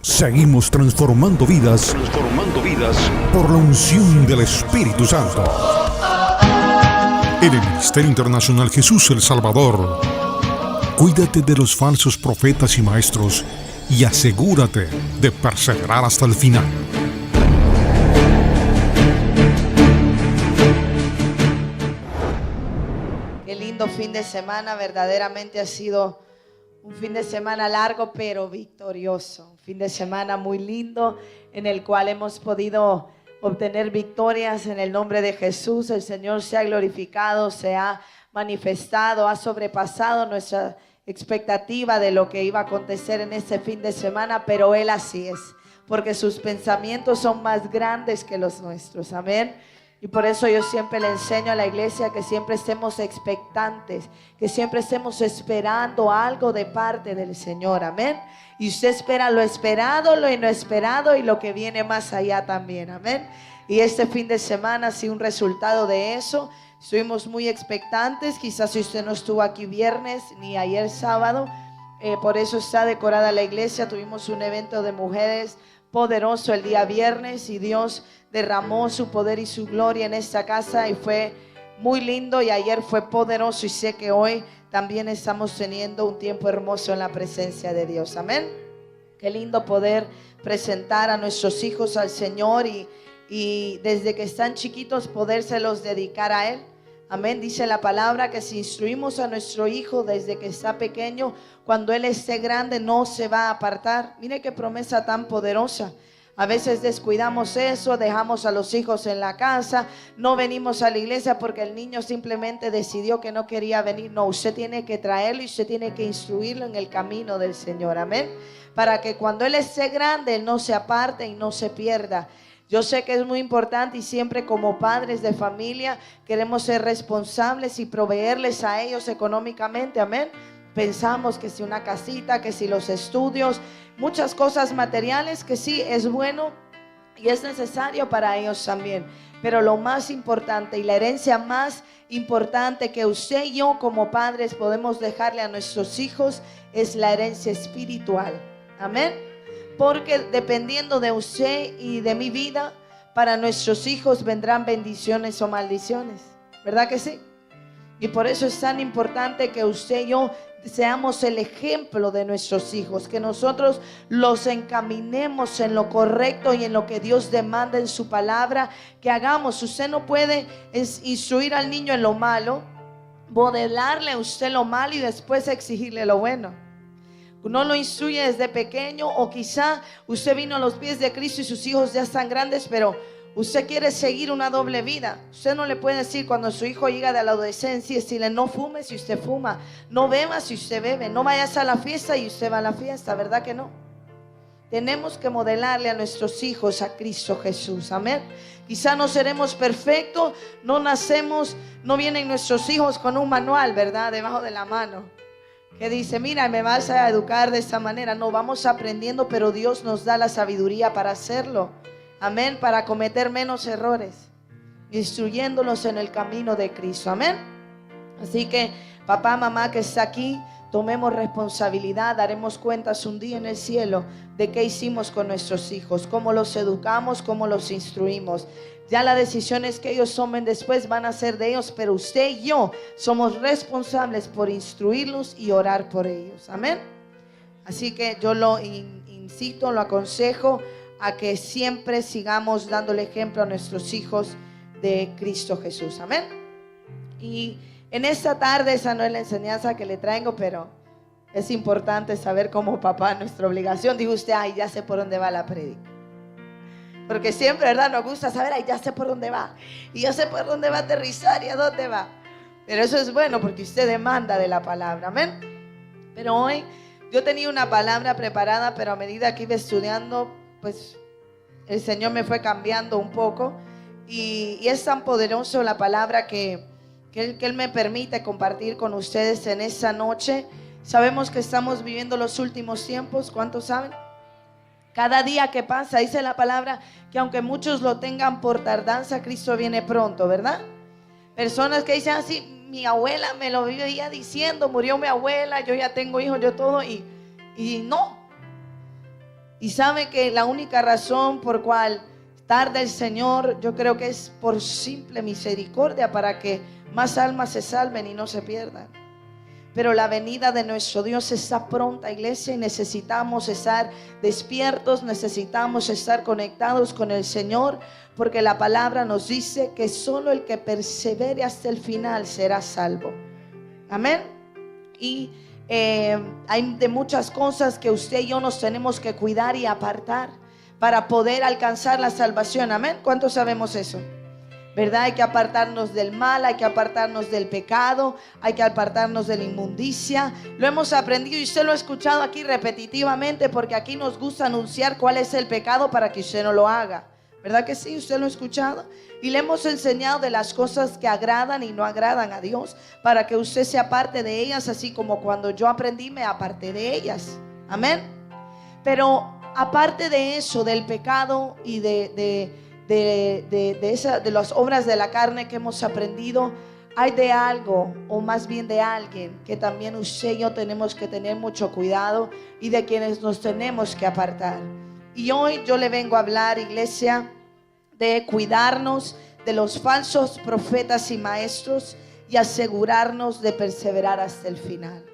Seguimos transformando vidas. Por la unción del Espíritu Santo. En el Ministerio Internacional Jesús el Salvador. Cuídate de los falsos profetas y maestros y asegúrate de perseverar hasta el final. Qué lindo fin de semana, verdaderamente ha sido un fin de semana largo pero victorioso, un fin de semana muy lindo en el cual hemos podido obtener victorias en el nombre de Jesús. El Señor se ha glorificado, se ha manifestado, ha sobrepasado nuestra expectativa de lo que iba a acontecer en este fin de semana, pero Él así es, porque sus pensamientos son más grandes que los nuestros, amén. Y por eso yo siempre le enseño a la iglesia que siempre estemos expectantes, que siempre estemos esperando algo de parte del Señor, amén. Y usted espera lo esperado, lo inesperado y lo que viene más allá también, amén. Y este fin de semana ha sido un resultado de eso. Estuvimos muy expectantes, quizás si usted no estuvo aquí viernes ni ayer sábado, por eso está decorada la iglesia. Tuvimos un evento de mujeres poderoso el día viernes y Dios derramó su poder y su gloria en esta casa y fue muy lindo, y ayer fue poderoso, y sé que hoy también estamos teniendo un tiempo hermoso en la presencia de Dios, amén. Qué lindo poder presentar a nuestros hijos al Señor y desde que están chiquitos podérselos dedicar a Él, amén. Dice la palabra que si instruimos a nuestro hijo desde que está pequeño, cuando él esté grande no se va a apartar. Mire qué promesa tan poderosa. A veces descuidamos eso, dejamos a los hijos en la casa, no venimos a la iglesia porque el niño simplemente decidió que no quería venir. No, usted tiene que traerlo y usted tiene que instruirlo en el camino del Señor, amén. Para que cuando él esté grande, él no se aparte y no se pierda. Yo sé que es muy importante y siempre como padres de familia queremos ser responsables y proveerles a ellos económicamente, amén. Pensamos que si una casita, que si los estudios, muchas cosas materiales que sí es bueno y es necesario para ellos también. Pero lo más importante y la herencia más importante que usted y yo como padres podemos dejarle a nuestros hijos es la herencia espiritual, amén. Porque dependiendo de usted y de mi vida, para nuestros hijos vendrán bendiciones o maldiciones, ¿verdad que sí? Y por eso es tan importante que usted y yo seamos el ejemplo de nuestros hijos, que nosotros los encaminemos en lo correcto y en lo que Dios demanda en su palabra que hagamos. Usted no puede instruir al niño en lo malo, modelarle a usted lo malo y después exigirle lo bueno. No lo instruye desde pequeño, o quizá usted vino a los pies de Cristo y sus hijos ya están grandes, pero usted quiere seguir una doble vida. Usted no le puede decir cuando su hijo llega de la adolescencia, decirle no fume si usted fuma, no beba si usted bebe, no vayas a la fiesta y usted va a la fiesta, ¿verdad que no? Tenemos que modelarle a nuestros hijos a Cristo Jesús, amén. Quizá no seremos perfectos, no nacemos, no vienen nuestros hijos con un manual, ¿verdad? Debajo de la mano que dice, mira, me vas a educar de esta manera. No, vamos aprendiendo, pero Dios nos da la sabiduría para hacerlo, amén, para cometer menos errores, instruyéndolos en el camino de Cristo, amén. Así que papá, mamá que está aquí, tomemos responsabilidad, daremos cuentas un día en el cielo de qué hicimos con nuestros hijos, cómo los educamos, cómo los instruimos. Ya las decisiones que ellos tomen después van a ser de ellos, pero usted y yo somos responsables por instruirlos y orar por ellos, amén. Así que yo lo incito, lo aconsejo a que siempre sigamos dándole ejemplo a nuestros hijos de Cristo Jesús, amén. Y en esta tarde, esa no es la enseñanza que le traigo, pero es importante saber como papá nuestra obligación. Dijo usted, ay, ya sé por dónde va la prédica. Porque siempre, ¿verdad? Nos gusta saber, ay, ya sé por dónde va. Y ya sé por dónde va a aterrizar y a dónde va. Pero eso es bueno porque usted demanda de la palabra, amén. Pero hoy yo tenía una palabra preparada, pero a medida que iba estudiando, pues el Señor me fue cambiando un poco. Y es tan poderoso la palabra que Él me permite compartir con ustedes en esta noche. Sabemos que estamos viviendo los últimos tiempos, ¿cuántos saben? Cada día que pasa, dice la palabra, que aunque muchos lo tengan por tardanza, Cristo viene pronto, ¿verdad? Personas que dicen así, mi abuela me lo vivía diciendo, murió mi abuela, yo ya tengo hijos, yo todo, y no. Y sabe que la única razón por cual tarda el Señor, yo creo que es por simple misericordia, para que más almas se salven y no se pierdan. Pero la venida de nuestro Dios está pronta, iglesia, y necesitamos estar despiertos, necesitamos estar conectados con el Señor, porque la palabra nos dice que solo el que persevere hasta el final será salvo. Amén. Y hay de muchas cosas que usted y yo nos tenemos que cuidar y apartar para poder alcanzar la salvación. Amén. ¿Cuántos sabemos eso? ¿Verdad? Hay que apartarnos del mal, hay que apartarnos del pecado, hay que apartarnos de la inmundicia. Lo hemos aprendido y usted lo ha escuchado aquí repetitivamente, porque aquí nos gusta anunciar cuál es el pecado para que usted no lo haga. ¿Verdad que sí? ¿Usted lo ha escuchado? Y le hemos enseñado de las cosas que agradan y no agradan a Dios, para que usted se aparte de ellas, así como cuando yo aprendí me aparté de ellas. Amén. Pero aparte de eso, del pecado y de las obras de la carne que hemos aprendido, hay de algo, o más bien de alguien, que también usted y yo tenemos que tener mucho cuidado, y de quienes nos tenemos que apartar. Y hoy yo le vengo a hablar, iglesia, de cuidarnos de los falsos profetas y maestros, y asegurarnos de perseverar hasta el final.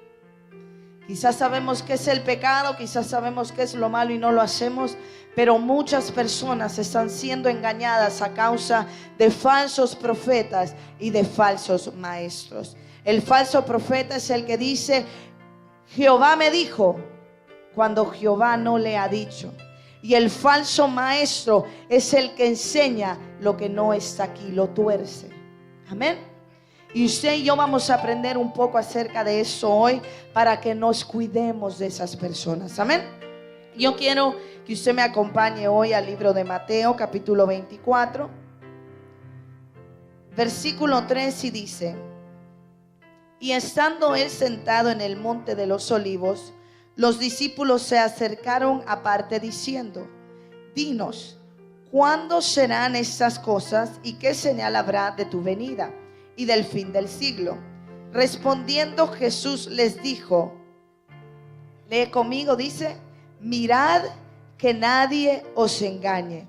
Quizás sabemos qué es el pecado, quizás sabemos qué es lo malo y no lo hacemos, pero muchas personas están siendo engañadas a causa de falsos profetas y de falsos maestros. El falso profeta es el que dice: Jehová me dijo, cuando Jehová no le ha dicho. Y el falso maestro es el que enseña lo que no está aquí, lo tuerce. Amén. Y usted y yo vamos a aprender un poco acerca de eso hoy, para que nos cuidemos de esas personas. Amén. Yo quiero que usted me acompañe hoy al libro de Mateo, capítulo 24, versículo 3, y dice: y estando él sentado en el monte de los olivos, los discípulos se acercaron aparte diciendo: dinos, ¿cuándo serán estas cosas y qué señal habrá de tu venida y del fin del siglo? Respondiendo Jesús les dijo, lee conmigo, dice: mirad que nadie os engañe,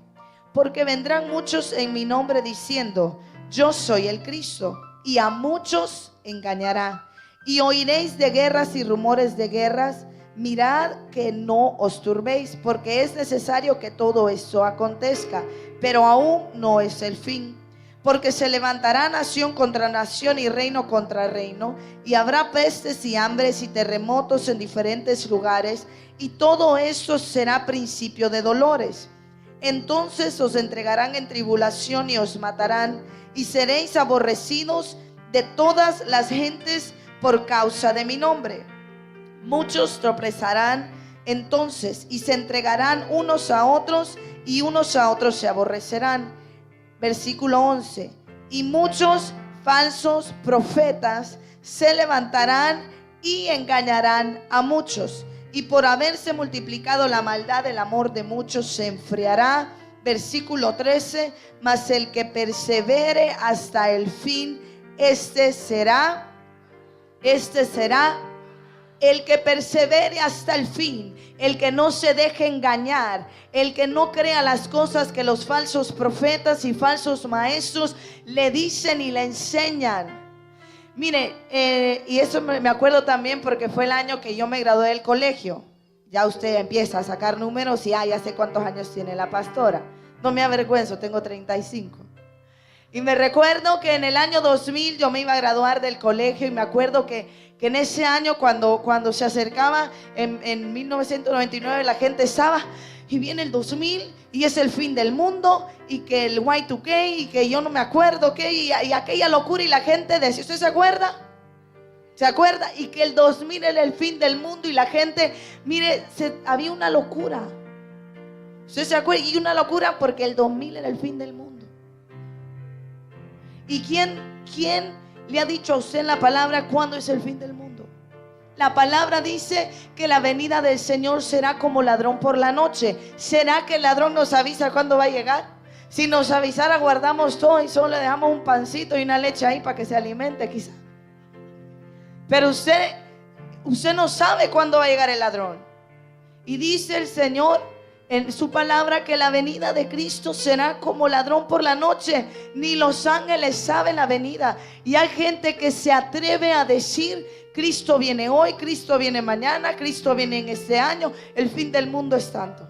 porque vendrán muchos en mi nombre diciendo: yo soy el Cristo, y a muchos engañará. Y oiréis de guerras y rumores de guerras. Mirad que no os turbéis, porque es necesario que todo esto acontezca, pero aún no es el fin. Porque se levantará nación contra nación y reino contra reino, y habrá pestes y hambres y terremotos en diferentes lugares, y todo esto será principio de dolores. Entonces os entregarán en tribulación y os matarán, y seréis aborrecidos de todas las gentes por causa de mi nombre. Muchos tropezarán entonces y se entregarán unos a otros, y unos a otros se aborrecerán. Versículo 11: y muchos falsos profetas se levantarán y engañarán a muchos, y por haberse multiplicado la maldad, el amor de muchos se enfriará. Versículo 13: mas el que persevere hasta el fin, este será el que persevere hasta el fin, el que no se deje engañar, el que no crea las cosas que los falsos profetas y falsos maestros le dicen y le enseñan. Mire, y eso me acuerdo también porque fue el año que yo me gradué del colegio. Ya usted empieza a sacar números y ya sé cuántos años tiene la pastora. No me avergüenzo, tengo 35. Y me recuerdo que en el año 2000 yo me iba a graduar del colegio, y me acuerdo que en ese año cuando se acercaba en 1999 la gente estaba, y viene el 2000 y es el fin del mundo, y que el Y2K y que yo no me acuerdo qué, y aquella locura, y la gente decía, ¿usted se acuerda? ¿Se acuerda? Y que el 2000 era el fin del mundo, y la gente, mire, había una locura. ¿Usted se acuerda? Y una locura porque el 2000 era el fin del mundo. ¿Y quién le ha dicho a usted en la palabra cuándo es el fin del mundo? La palabra dice que la venida del Señor será como ladrón por la noche. ¿Será que el ladrón nos avisa cuándo va a llegar? Si nos avisara, guardamos todo y solo le dejamos un pancito y una leche ahí para que se alimente quizá. Pero usted no sabe cuándo va a llegar el ladrón. Y dice el Señor en su palabra que la venida de Cristo será como ladrón por la noche. Ni los ángeles saben la venida. Y hay gente que se atreve a decir: Cristo viene hoy, Cristo viene mañana, Cristo viene en este año, el fin del mundo es tanto.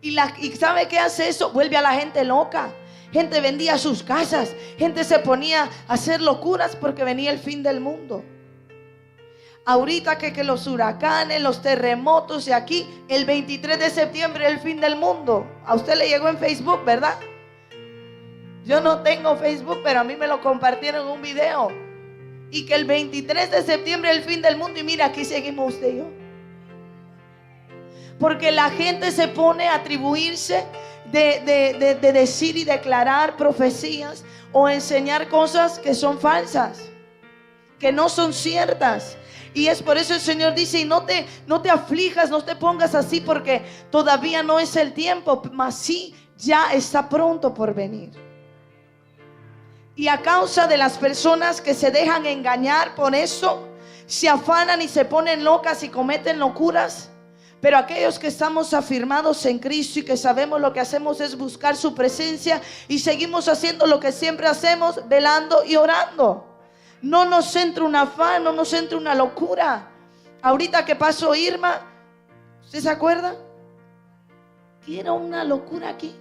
Y ¿sabe qué hace eso? Vuelve a la gente loca. Gente vendía sus casas, gente se ponía a hacer locuras porque venía el fin del mundo. Ahorita que los huracanes, los terremotos, y aquí el 23 de septiembre el fin del mundo. A usted le llegó en Facebook, ¿verdad? Yo no tengo Facebook, pero a mí me lo compartieron en un video. Y que el 23 de septiembre el fin del mundo. Y mira, aquí seguimos usted y yo. Porque la gente se pone a atribuirse de decir y declarar profecías o enseñar cosas que son falsas, que no son ciertas. Y es por eso el Señor dice: y no te aflijas, no te pongas así, porque todavía no es el tiempo, mas sí ya está pronto por venir. Y a causa de las personas que se dejan engañar por eso, se afanan y se ponen locas y cometen locuras. Pero aquellos que estamos afirmados en Cristo y que sabemos lo que hacemos es buscar su presencia, y seguimos haciendo lo que siempre hacemos, velando y orando. No nos entra un afán, no nos entra una locura. Ahorita que pasó Irma, ¿usted se acuerda? Que era una locura aquí.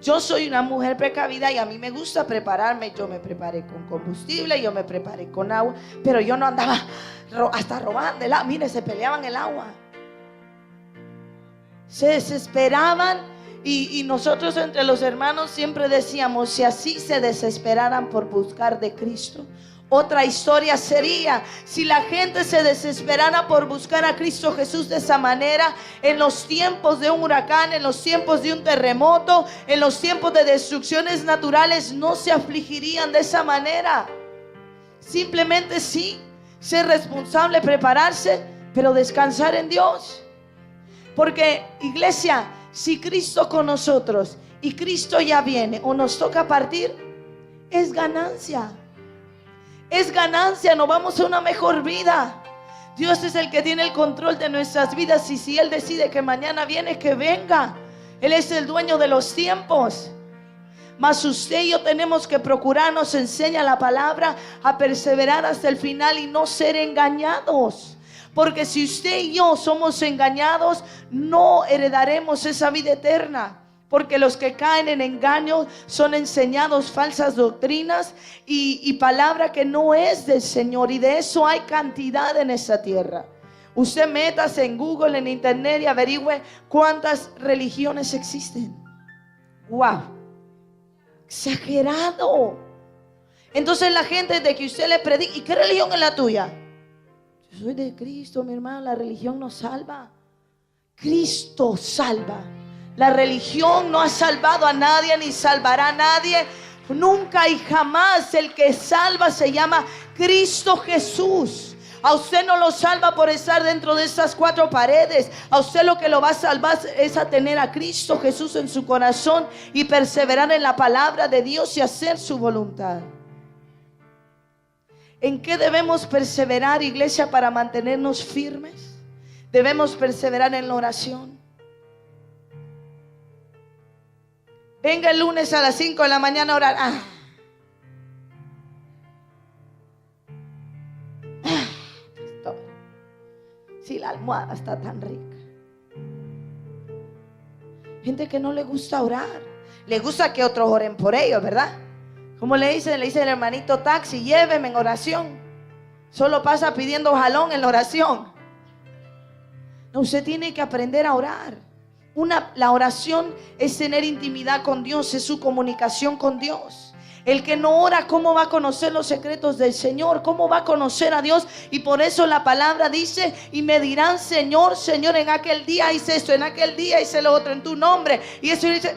Yo soy una mujer precavida y a mí me gusta prepararme. Yo me preparé con combustible, yo me preparé con agua, pero yo no andaba hasta robando el agua. Mire, se peleaban el agua, se desesperaban, y nosotros entre los hermanos siempre decíamos: si así se desesperaran por buscar de Cristo, otra historia sería. Si la gente se desesperara por buscar a Cristo Jesús de esa manera, en los tiempos de un huracán, en los tiempos de un terremoto, en los tiempos de destrucciones naturales, no se afligirían de esa manera. Simplemente sí, ser responsable, prepararse, pero descansar en Dios. Porque, iglesia, si Cristo con nosotros y Cristo ya viene o nos toca partir, es ganancia. Es ganancia, nos vamos a una mejor vida. Dios es el que tiene el control de nuestras vidas, y si Él decide que mañana viene, que venga. Él es el dueño de los tiempos. Mas usted y yo tenemos que procurar, nos enseña la palabra, a perseverar hasta el final y no ser engañados. Porque si usted y yo somos engañados, no heredaremos esa vida eterna. Porque los que caen en engaño son enseñados falsas doctrinas y palabra que no es del Señor. Y de eso hay cantidad en esta tierra. Usted métase en Google, en internet, y averigüe cuántas religiones existen. ¡Wow! Exagerado. Entonces la gente, de que usted le predica: ¿y qué religión es la tuya? Yo soy de Cristo, mi hermano. La religión no salva, Cristo salva. La religión no ha salvado a nadie, ni salvará a nadie. Nunca y jamás. El que salva se llama Cristo Jesús. A usted no lo salva por estar dentro de estas cuatro paredes. A usted lo que lo va a salvar es a tener a Cristo Jesús en su corazón y perseverar en la palabra de Dios y hacer su voluntad. ¿En qué debemos perseverar, iglesia, para mantenernos firmes? Debemos perseverar en la oración. Venga el lunes a las 5 de la mañana a orar. Pastor, si la almohada está tan rica. Gente que no le gusta orar. Le gusta que otros oren por ellos, ¿verdad? Como le dice el hermanito taxi: lléveme en oración. Solo pasa pidiendo jalón en la oración. No, usted tiene que aprender a orar. La oración es tener intimidad con Dios, es su comunicación con Dios. El que no ora, ¿cómo va a conocer los secretos del Señor? ¿Cómo va a conocer a Dios? Y por eso la palabra dice: y me dirán: Señor, Señor, en aquel día hice esto, en aquel día hice lo otro en tu nombre. Y eso dice: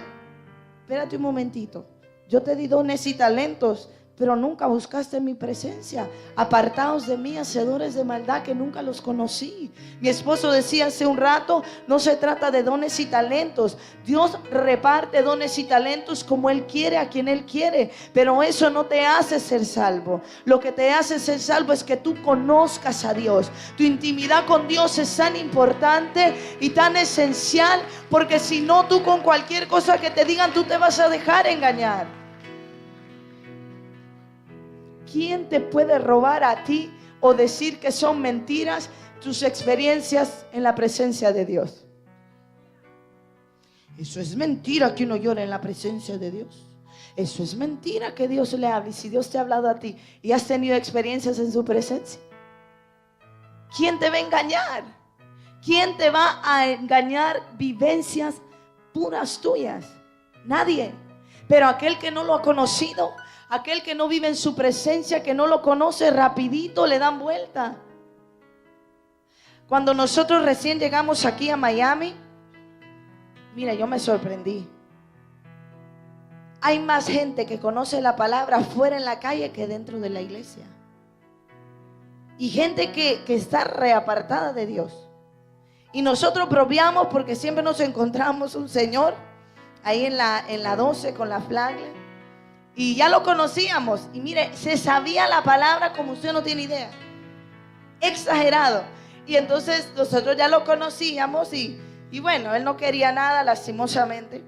espérate un momentito, yo te di dones y talentos, pero nunca buscaste mi presencia. Apartaos de mí, hacedores de maldad, que nunca los conocí. Mi esposo decía hace un rato, no se trata de dones y talentos. Dios reparte dones y talentos como Él quiere, a quien Él quiere, pero eso no te hace ser salvo. Lo que te hace ser salvo es que tú conozcas a Dios. Tu intimidad con Dios es tan importante y tan esencial, porque si no, tú con cualquier cosa que te digan, tú te vas a dejar engañar. ¿Quién te puede robar a ti o decir que son mentiras tus experiencias en la presencia de Dios? Eso es mentira que uno llore en la presencia de Dios. Eso es mentira que Dios le hable. Y si Dios te ha hablado a ti y has tenido experiencias en su presencia, ¿quién te va a engañar? ¿Quién te va a engañar vivencias puras tuyas? Nadie. Pero aquel que no lo ha conocido, aquel que no vive en su presencia, que no lo conoce, rapidito le dan vuelta. Cuando nosotros recién llegamos aquí a Miami, mira, yo me sorprendí. Hay más gente que conoce la palabra fuera en la calle que dentro de la iglesia. Y gente que está reapartada de Dios. Y nosotros bromeamos porque siempre nos encontramos un señor ahí en la 12 con la flagler. Y ya lo conocíamos. Y mire, se sabía la palabra como usted no tiene idea. Exagerado. Y entonces nosotros ya lo conocíamos y bueno, él no quería nada, lastimosamente.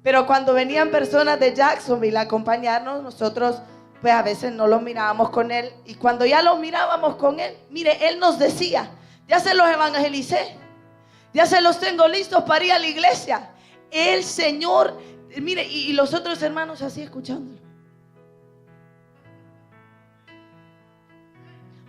Pero cuando venían personas de Jacksonville a acompañarnos, nosotros pues a veces no lo mirábamos con él. Y cuando ya lo mirábamos con él, mire, él nos decía, ya se los evangelicé, ya se los tengo listos para ir a la iglesia. El Señor, mire, y los otros hermanos así escuchándolo.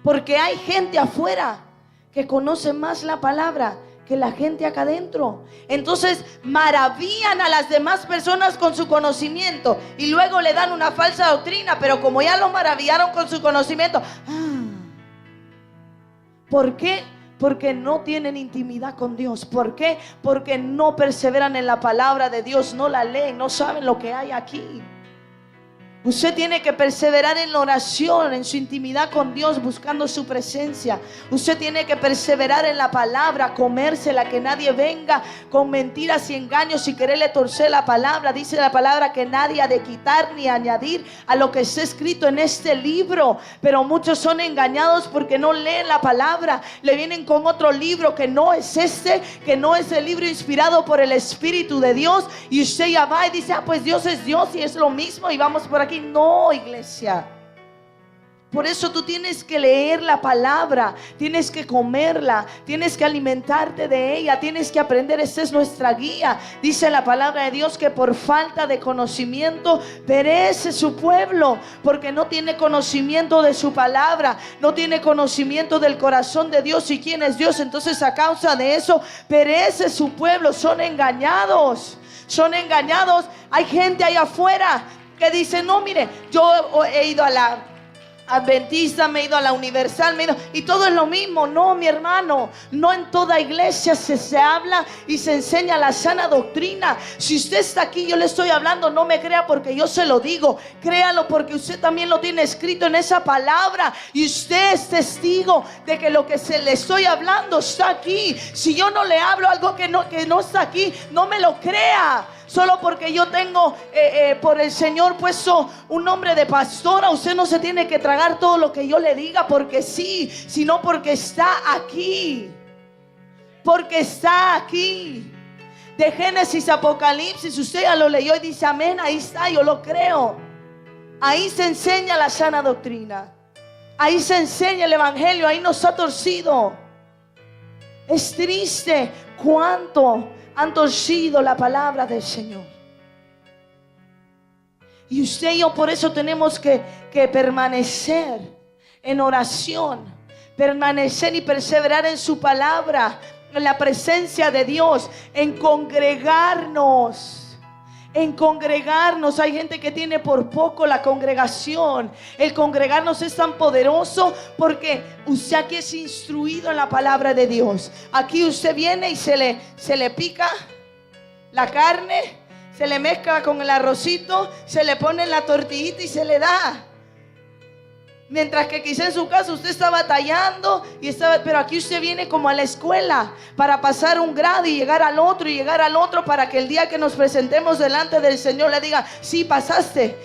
Porque hay gente afuera que conoce más la palabra que la gente acá adentro. Entonces maravillan a las demás personas con su conocimiento y luego le dan una falsa doctrina, pero como ya lo maravillaron con su conocimiento, ¿por qué? Porque no tienen intimidad con Dios. ¿Por qué? Porque no perseveran en la palabra de Dios, no la leen, no saben lo que hay aquí. Usted tiene que perseverar en la oración, en su intimidad con Dios, buscando su presencia. Usted tiene que perseverar en la palabra, comérsela, que nadie venga con mentiras y engaños y quererle torcer la palabra. Dice la palabra que nadie ha de quitar ni añadir a lo que está escrito en este libro. Pero muchos son engañados porque no leen la palabra. Le vienen con otro libro que no es este, que no es el libro inspirado por el Espíritu de Dios. Y usted ya va y dice, pues Dios es Dios y es lo mismo y vamos por aquí. No, iglesia. Por eso tú tienes que leer la palabra, tienes que comerla, tienes que alimentarte de ella, tienes que aprender. Esta es nuestra guía. Dice la palabra de Dios que por falta de conocimiento perece su pueblo, porque no tiene conocimiento de su palabra, no tiene conocimiento del corazón de Dios y quién es Dios. Entonces a causa de eso perece su pueblo. Son engañados, son engañados. Hay gente ahí afuera que dice, no, mire, yo he ido a la Adventista, me he ido a la Universal, y todo es lo mismo. No, mi hermano, no en toda iglesia se habla y se enseña la sana doctrina. Si usted está aquí, yo le estoy hablando, no me crea porque yo se lo digo, créalo porque usted también lo tiene escrito en esa palabra y usted es testigo de que lo que se le estoy hablando está aquí. Si yo no le hablo algo que no está aquí, no me lo crea. Solo porque yo tengo por el Señor puesto un nombre de pastora, usted no se tiene que tragar todo lo que yo le diga porque sí, sino porque está aquí. Porque está aquí. De Génesis a Apocalipsis, usted ya lo leyó y dice amén, ahí está, yo lo creo. Ahí se enseña la sana doctrina. Ahí se enseña el evangelio, ahí no está torcido. Es triste cuánto han torcido la palabra del Señor. Y usted y yo por eso tenemos que permanecer en oración, permanecer y perseverar en su palabra, en la presencia de Dios, en congregarnos. En congregarnos. Hay gente que tiene por poco la congregación. El congregarnos es tan poderoso porque usted aquí es instruido en la palabra de Dios. Aquí usted viene y se le pica la carne, se le mezcla con el arrocito, se le pone la tortillita y se le da. Mientras que quizá en su casa usted está batallando pero aquí usted viene como a la escuela para pasar un grado y llegar al otro y llegar al otro, para que el día que nos presentemos delante del Señor le diga: sí, pasaste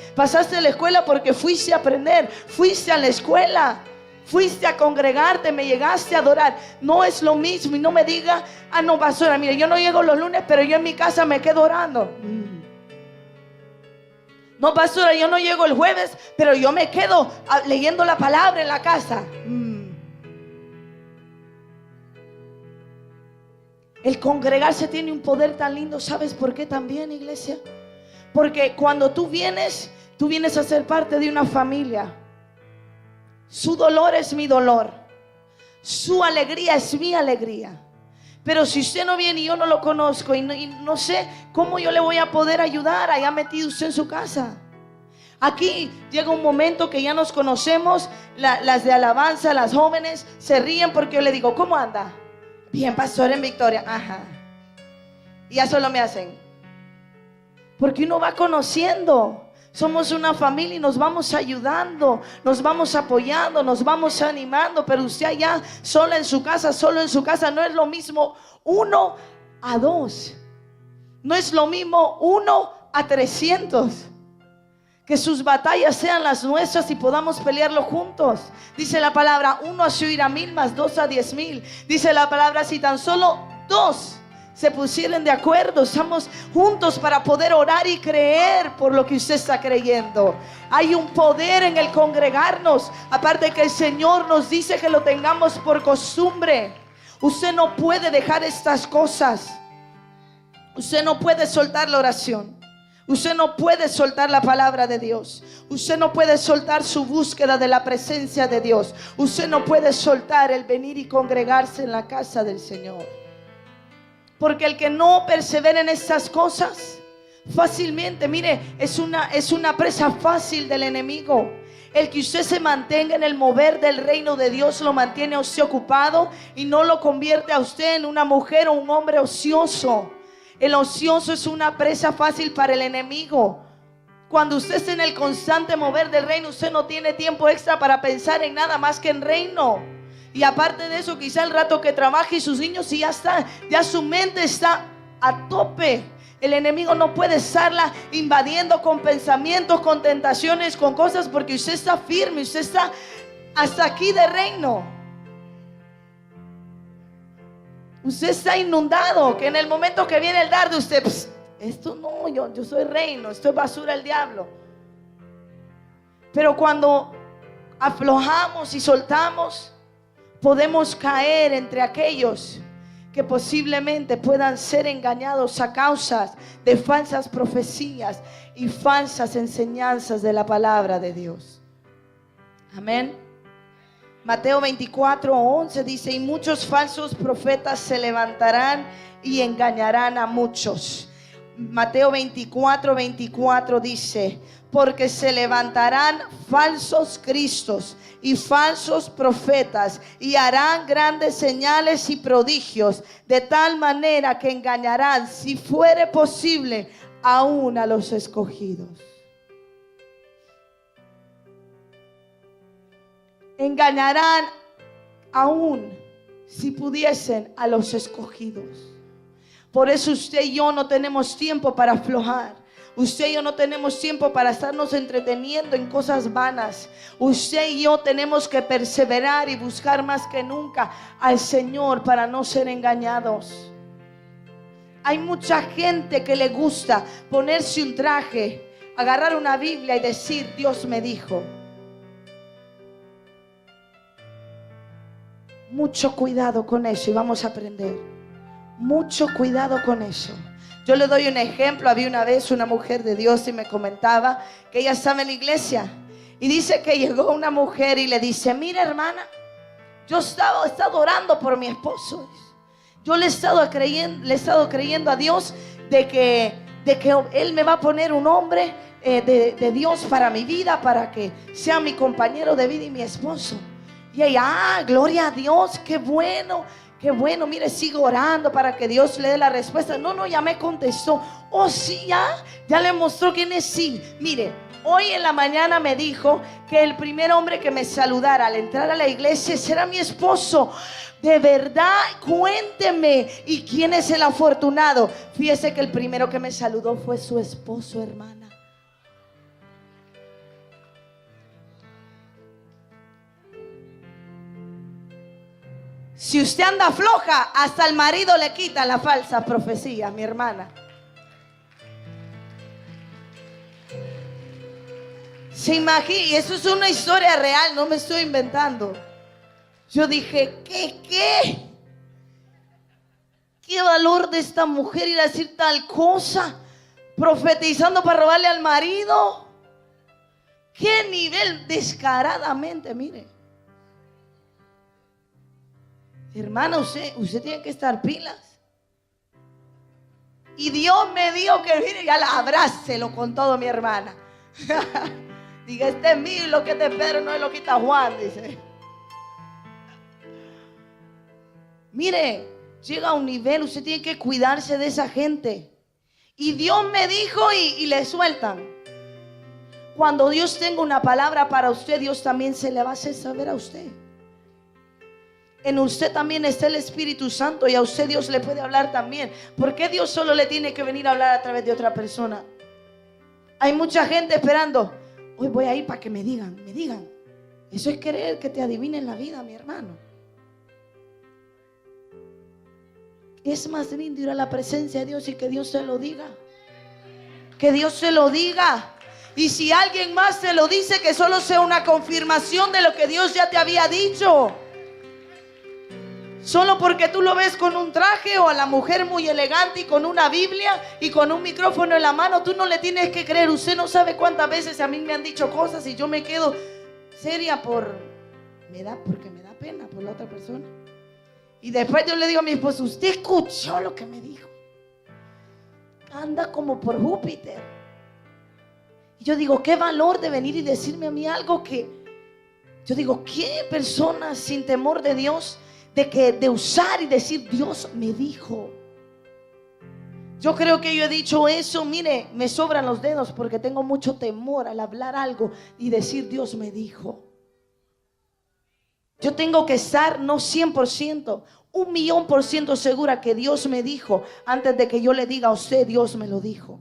la escuela porque fuiste a aprender, fuiste a la escuela, fuiste a congregarte, me llegaste a adorar. No es lo mismo. Y no me diga: ah, no, pastora, mire, yo no llego los lunes, pero yo en mi casa me quedo orando. No, pastora, yo no llego el jueves, pero yo me quedo leyendo la palabra en la casa. El congregarse tiene un poder tan lindo. ¿Sabes por qué también, iglesia? Porque cuando tú vienes a ser parte de una familia. Su dolor es mi dolor, su alegría es mi alegría. Pero si usted no viene y yo no lo conozco y no sé cómo yo le voy a poder ayudar allá metido usted en su casa. Aquí llega un momento que ya nos conocemos, las de alabanza, las jóvenes se ríen porque yo le digo: ¿cómo anda? Bien, pastor, en Victoria. Ajá. Y ya solo me hacen. Porque uno va conociendo. Somos una familia y nos vamos ayudando, nos vamos apoyando, nos vamos animando. Pero usted allá solo en su casa no es lo mismo 1 a 2. No es lo mismo 1 a 300. Que sus batallas sean las nuestras y podamos pelearlo juntos. Dice la palabra: 1 hace huir a 1000, más 2 a 10,000. Dice la palabra: si tan solo 2 se pusieran de acuerdo, estamos juntos para poder orar y creer por lo que usted está creyendo. Hay un poder en el congregarnos. Aparte que el Señor nos dice que lo tengamos por costumbre. Usted no puede dejar estas cosas. Usted no puede soltar la oración. Usted no puede soltar la palabra de Dios. Usted no puede soltar su búsqueda de la presencia de Dios. Usted no puede soltar el venir y congregarse en la casa del Señor. Porque el que no persevera en estas cosas, fácilmente, mire, es una presa fácil del enemigo. El que usted se mantenga en el mover del reino de Dios lo mantiene a usted ocupado y no lo convierte a usted en una mujer o un hombre ocioso. El ocioso es una presa fácil para el enemigo. Cuando usted está en el constante mover del reino, usted no tiene tiempo extra para pensar en nada más que en reino. Y aparte de eso, quizá el rato que trabaje y sus niños, y ya su mente está a tope. El enemigo no puede estarla invadiendo con pensamientos, con tentaciones, con cosas, porque usted está firme, usted está hasta aquí de reino. Usted está inundado, que en el momento que viene el dardo, usted, esto no, yo soy reino, esto es basura del diablo. Pero cuando aflojamos y soltamos, podemos caer entre aquellos que posiblemente puedan ser engañados a causa de falsas profecías y falsas enseñanzas de la palabra de Dios. Amén. Mateo 24:11 dice: y muchos falsos profetas se levantarán y engañarán a muchos. Mateo 24:24 dice: porque se levantarán falsos cristos y falsos profetas y harán grandes señales y prodigios, de tal manera que engañarán, si fuere posible, aún a los escogidos. Engañarán aún, si pudiesen, a los escogidos. Por eso usted y yo no tenemos tiempo para aflojar. Usted y yo no tenemos tiempo para estarnos entreteniendo en cosas vanas. Usted y yo tenemos que perseverar y buscar más que nunca al Señor para no ser engañados. Hay mucha gente que le gusta ponerse un traje, agarrar una Biblia y decir: Dios me dijo. Mucho cuidado con eso, y vamos a aprender. Mucho cuidado con eso. Yo le doy un ejemplo. Había una vez una mujer de Dios y me comentaba que ella estaba en la iglesia y dice que llegó una mujer y le dice: mira, hermana, yo he estado orando por mi esposo. Yo le he estado creyendo a Dios de que Él me va a poner un hombre de Dios para mi vida, para que sea mi compañero de vida y mi esposo. Y ella: gloria a Dios, qué bueno, mire, sigo orando para que Dios le dé la respuesta. No, ya me contestó. Oh, sí, ya le mostró quién es. Sí, mire, Hoy en la mañana me dijo que el primer hombre que me saludara al entrar a la iglesia será mi esposo. De verdad, cuénteme. ¿Y quién es el afortunado? Fíjese que el primero que me saludó fue su esposo, hermana. Si usted anda floja, hasta el marido le quita la falsa profecía, mi hermana. Se imagina, y eso es una historia real, no me estoy inventando. Yo dije, ¿qué? ¿Qué valor de esta mujer ir a decir tal cosa? Profetizando para robarle al marido. ¿Qué nivel? Descaradamente, mire. Hermana, usted tiene que estar pilas. Y Dios me dijo que mire, ya la abrácelo con todo, mi hermana. Diga, este es mío y lo que es de Pedro no es lo que está Juan, dice. Mire, llega a un nivel, usted tiene que cuidarse de esa gente. Y Dios me dijo y le sueltan. Cuando Dios tenga una palabra para usted, Dios también se le va a hacer saber a usted. En usted también está el Espíritu Santo y a usted Dios le puede hablar también. ¿Por qué Dios solo le tiene que venir a hablar a través de otra persona? Hay mucha gente esperando. Hoy voy a ir para que me digan. Eso es querer que te adivinen la vida, mi hermano. Es más lindo ir a la presencia de Dios y que Dios se lo diga. Que Dios se lo diga. Y si alguien más se lo dice, que solo sea una confirmación de lo que Dios ya te había dicho. Solo porque tú lo ves con un traje o a la mujer muy elegante y con una Biblia y con un micrófono en la mano, tú no le tienes que creer. Usted no sabe cuántas veces a mí me han dicho cosas y yo me quedo seria porque me da pena por la otra persona. Y después yo le digo a mi esposo, usted escuchó lo que me dijo. Anda como por Júpiter. Y yo digo, qué valor de venir y decirme a mí algo que... Yo digo, qué persona sin temor de Dios... De usar y decir, Dios me dijo. Yo creo que yo he dicho eso, mire, me sobran los dedos porque tengo mucho temor al hablar algo y decir, Dios me dijo. Yo tengo que estar no 100%, 1,000,000% segura que Dios me dijo antes de que yo le diga a usted, Dios me lo dijo.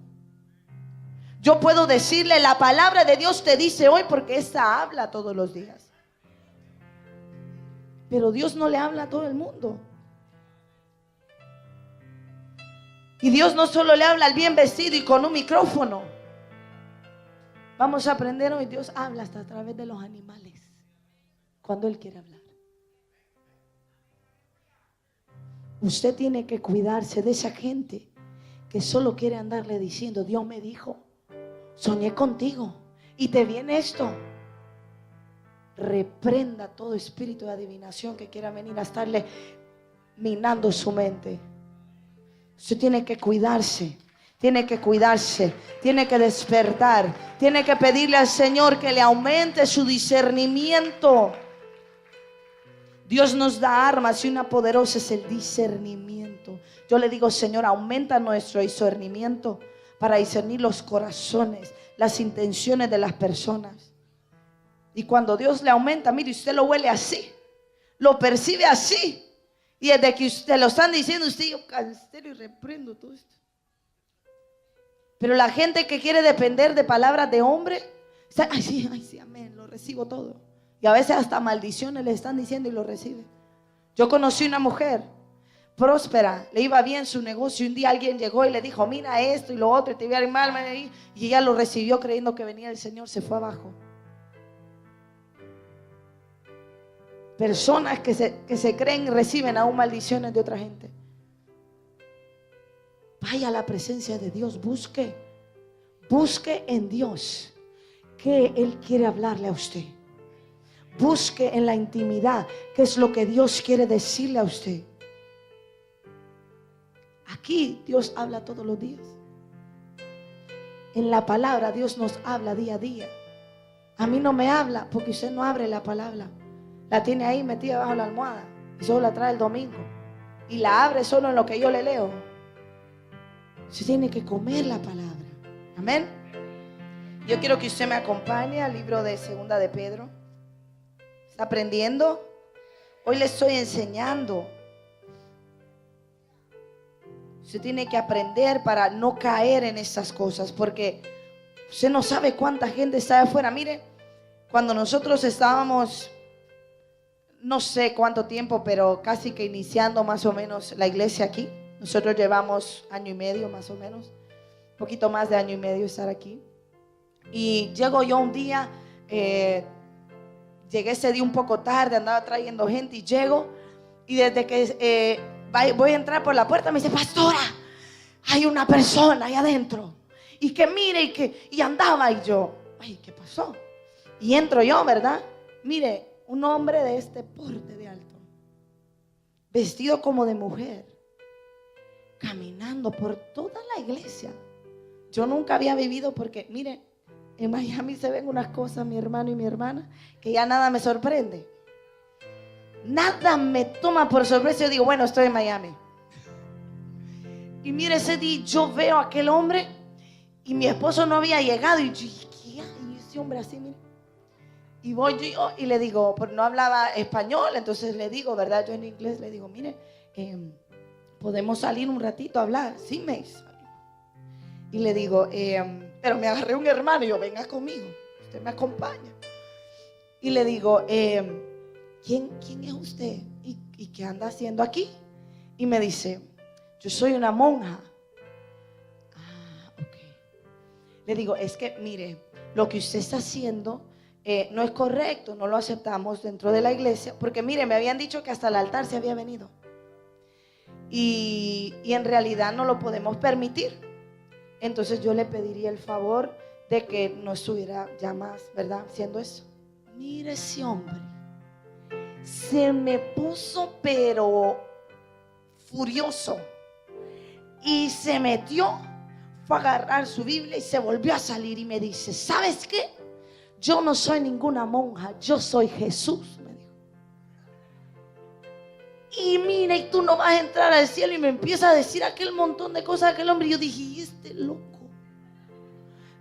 Yo puedo decirle, la palabra de Dios te dice hoy porque esta habla todos los días. Pero Dios no le habla a todo el mundo. Y Dios no solo le habla al bien vestido y con un micrófono. Vamos a aprender hoy, Dios habla hasta a través de los animales. Cuando Él quiere hablar. Usted tiene que cuidarse de esa gente que solo quiere andarle diciendo, Dios me dijo, soñé contigo y te viene esto. Reprenda todo espíritu de adivinación que quiera venir a estarle minando su mente. Usted tiene que cuidarse, tiene que despertar, tiene que pedirle al Señor que le aumente su discernimiento. Dios nos da armas y una poderosa es el discernimiento. Yo le digo, Señor, aumenta nuestro discernimiento para discernir los corazones, las intenciones de las personas. Y cuando Dios le aumenta, mire, usted lo huele así, lo percibe así. Y desde que usted lo están diciendo, usted, yo cancelo y reprendo todo esto. Pero la gente que quiere depender de palabras de hombre, está, ay sí, amén, lo recibo todo. Y a veces hasta maldiciones le están diciendo y lo recibe. Yo conocí una mujer próspera, le iba bien su negocio. Un día alguien llegó y le dijo, mira esto y lo otro, y te voy a animar. Y ella lo recibió creyendo que venía el Señor, se fue abajo. Personas que se creen y reciben aún maldiciones de otra gente. Vaya a la presencia de Dios, busque en Dios que Él quiere hablarle a usted. Busque en la intimidad qué es lo que Dios quiere decirle a usted. Aquí Dios habla todos los días. En la palabra Dios nos habla día a día. A mí no me habla porque usted no abre la palabra. La tiene ahí metida bajo la almohada y solo la trae el domingo. Y la abre solo en lo que yo le leo. Se tiene que comer la palabra. Amén. Yo quiero que usted me acompañe al libro de Segunda de Pedro. ¿Está aprendiendo? Hoy le estoy enseñando. Usted tiene que aprender para no caer en estas cosas, porque usted no sabe cuánta gente está afuera. Mire, cuando nosotros estábamos, no sé cuánto tiempo, pero casi que iniciando más o menos la iglesia aquí. Nosotros llevamos 1 año y medio más o menos, un poquito más de 1 año y medio estar aquí. Y llego yo un día, llegué ese día un poco tarde, andaba trayendo gente y llego. Y desde que voy a entrar por la puerta me dice: pastora, hay una persona ahí adentro. Y que mire, y andaba, y yo, ay, ¿qué pasó? Y entro yo, ¿verdad? Mire, un hombre de este porte de alto, vestido como de mujer, caminando por toda la iglesia. Yo nunca había vivido, porque mire, en Miami se ven unas cosas, mi hermano y mi hermana, que ya nada me sorprende. Nada me toma por sorpresa. Yo digo, bueno, estoy en Miami. Y mire, ese día yo veo a aquel hombre y mi esposo no había llegado. Y yo, ¿qué hay? Y ese hombre así, mire. Y voy yo y le digo, porque no hablaba español, entonces le digo, ¿verdad? Yo en inglés le digo, mire, ¿podemos salir un ratito a hablar? Sí, me dice. Y le digo, pero me agarré un hermano y yo, venga conmigo, usted me acompaña. Y le digo, ¿quién es usted? ¿Y qué anda haciendo aquí? Y me dice, yo soy una monja. Ah, ok. Le digo, es que mire, lo que usted está haciendo no es correcto, no lo aceptamos dentro de la iglesia, porque mire, me habían dicho que hasta el altar se había venido. Y en realidad no lo podemos permitir. Entonces yo le pediría el favor de que no estuviera ya más, ¿verdad? Haciendo eso. Mire ese hombre. Se me puso pero furioso. Y se metió, fue a agarrar su Biblia y se volvió a salir y me dice, ¿sabes qué? Yo no soy ninguna monja, yo soy Jesús, me dijo. Y mira, y tú no vas a entrar al cielo. Y me empieza a decir aquel montón de cosas aquel hombre. Y yo dije, ¿y este loco?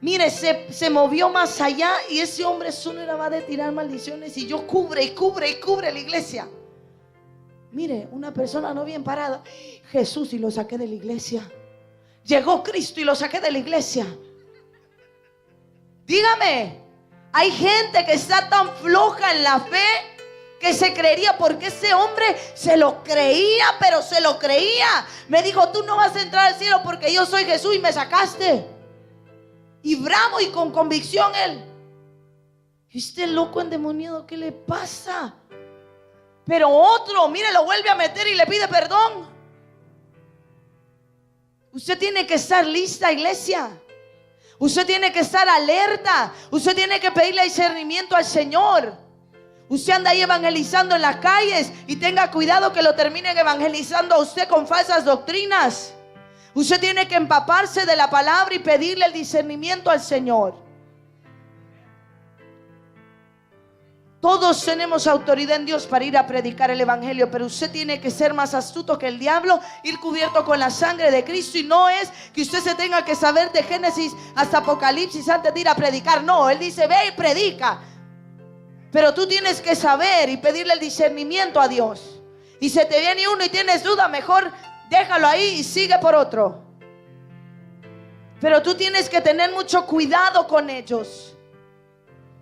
Mire, se movió más allá. Y ese hombre solo era va de tirar maldiciones. Y yo cubre la iglesia. Mire, una persona no bien parada. Jesús, y lo saqué de la iglesia. Llegó Cristo y lo saqué de la iglesia. Dígame, hay gente que está tan floja en la fe que se creería, porque ese hombre se lo creía, pero se lo creía. Me dijo, tú no vas a entrar al cielo porque yo soy Jesús y me sacaste. Y bravo y con convicción él. Este loco endemoniado, ¿qué le pasa? Pero otro, mire, lo vuelve a meter y le pide perdón. Usted tiene que estar lista, iglesia. Usted tiene que estar alerta. Usted tiene que pedirle discernimiento al Señor. Usted anda ahí evangelizando en las calles y tenga cuidado que lo terminen evangelizando a usted con falsas doctrinas. Usted tiene que empaparse de la palabra y pedirle el discernimiento al Señor. Todos tenemos autoridad en Dios para ir a predicar el evangelio, pero usted tiene que ser más astuto que el diablo, ir cubierto con la sangre de Cristo. Y no es que usted se tenga que saber de Génesis hasta Apocalipsis antes de ir a predicar. No, Él dice, ve y predica. Pero tú tienes que saber y pedirle el discernimiento a Dios. Y se te viene uno y tienes duda, mejor déjalo ahí y sigue por otro. Pero tú tienes que tener mucho cuidado con ellos.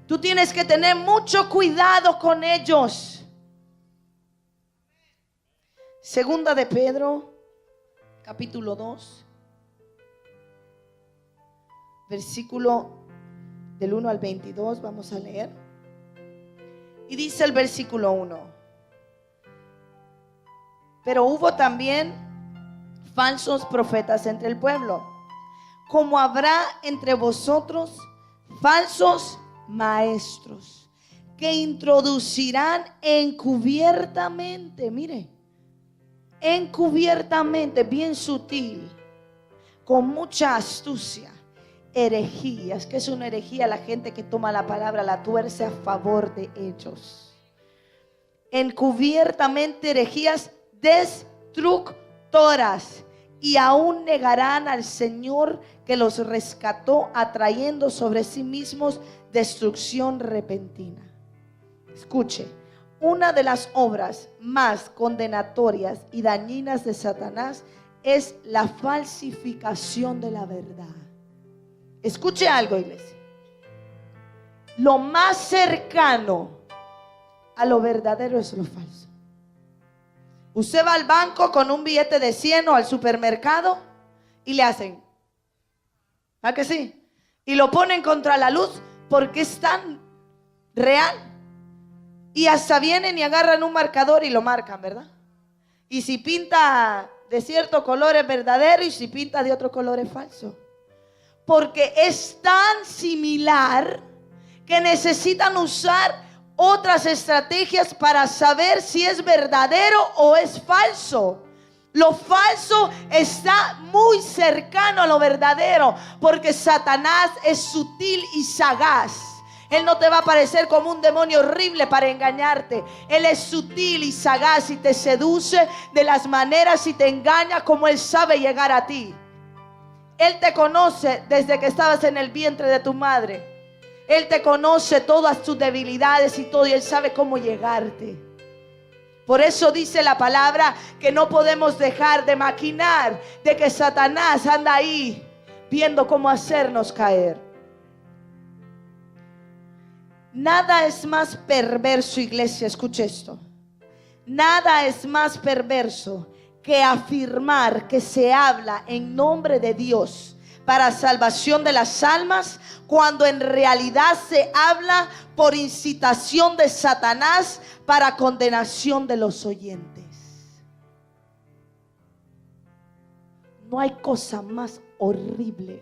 Tú tienes que tener mucho cuidado con ellos. Segunda de Pedro, capítulo 2, versículo del 1 al 22, vamos a leer. Y dice el versículo 1: pero hubo también falsos profetas entre el pueblo, como habrá entre vosotros falsos maestros, que introducirán encubiertamente, mire, encubiertamente, bien sutil, con mucha astucia, herejías. ¿Qué es una herejía? La gente que toma la palabra, la tuerce a favor de ellos. Encubiertamente herejías destructoras, y aún negarán al Señor que los rescató, atrayendo sobre sí mismos destrucción repentina. Escuche, una de las obras más condenatorias y dañinas de Satanás es la falsificación de la verdad. Escuche algo, iglesia. Lo más cercano a lo verdadero es lo falso. Usted va al banco con un billete de 100 o al supermercado y le hacen, ¿a que sí? Y lo ponen contra la luz porque es tan real. Y hasta vienen y agarran un marcador y lo marcan, ¿verdad? Y si pinta de cierto color es verdadero y si pinta de otro color es falso. Porque es tan similar que necesitan usar otras estrategias para saber si es verdadero o es falso. Lo falso está muy cercano a lo verdadero, porque Satanás es sutil y sagaz. Él no te va a parecer como un demonio horrible para engañarte. Él es sutil y sagaz y te seduce de las maneras y te engaña como Él sabe llegar a ti. Él te conoce desde que estabas en el vientre de tu madre. Él te conoce todas tus debilidades y todo, y Él sabe cómo llegarte. Por eso dice la palabra que no podemos dejar de maquinar, de que Satanás anda ahí viendo cómo hacernos caer. Nada es más perverso, iglesia, escuche esto. Nada es más perverso que afirmar que se habla en nombre de Dios para salvación de las almas, cuando en realidad se habla por incitación de Satanás para condenación de los oyentes. No hay cosa más horrible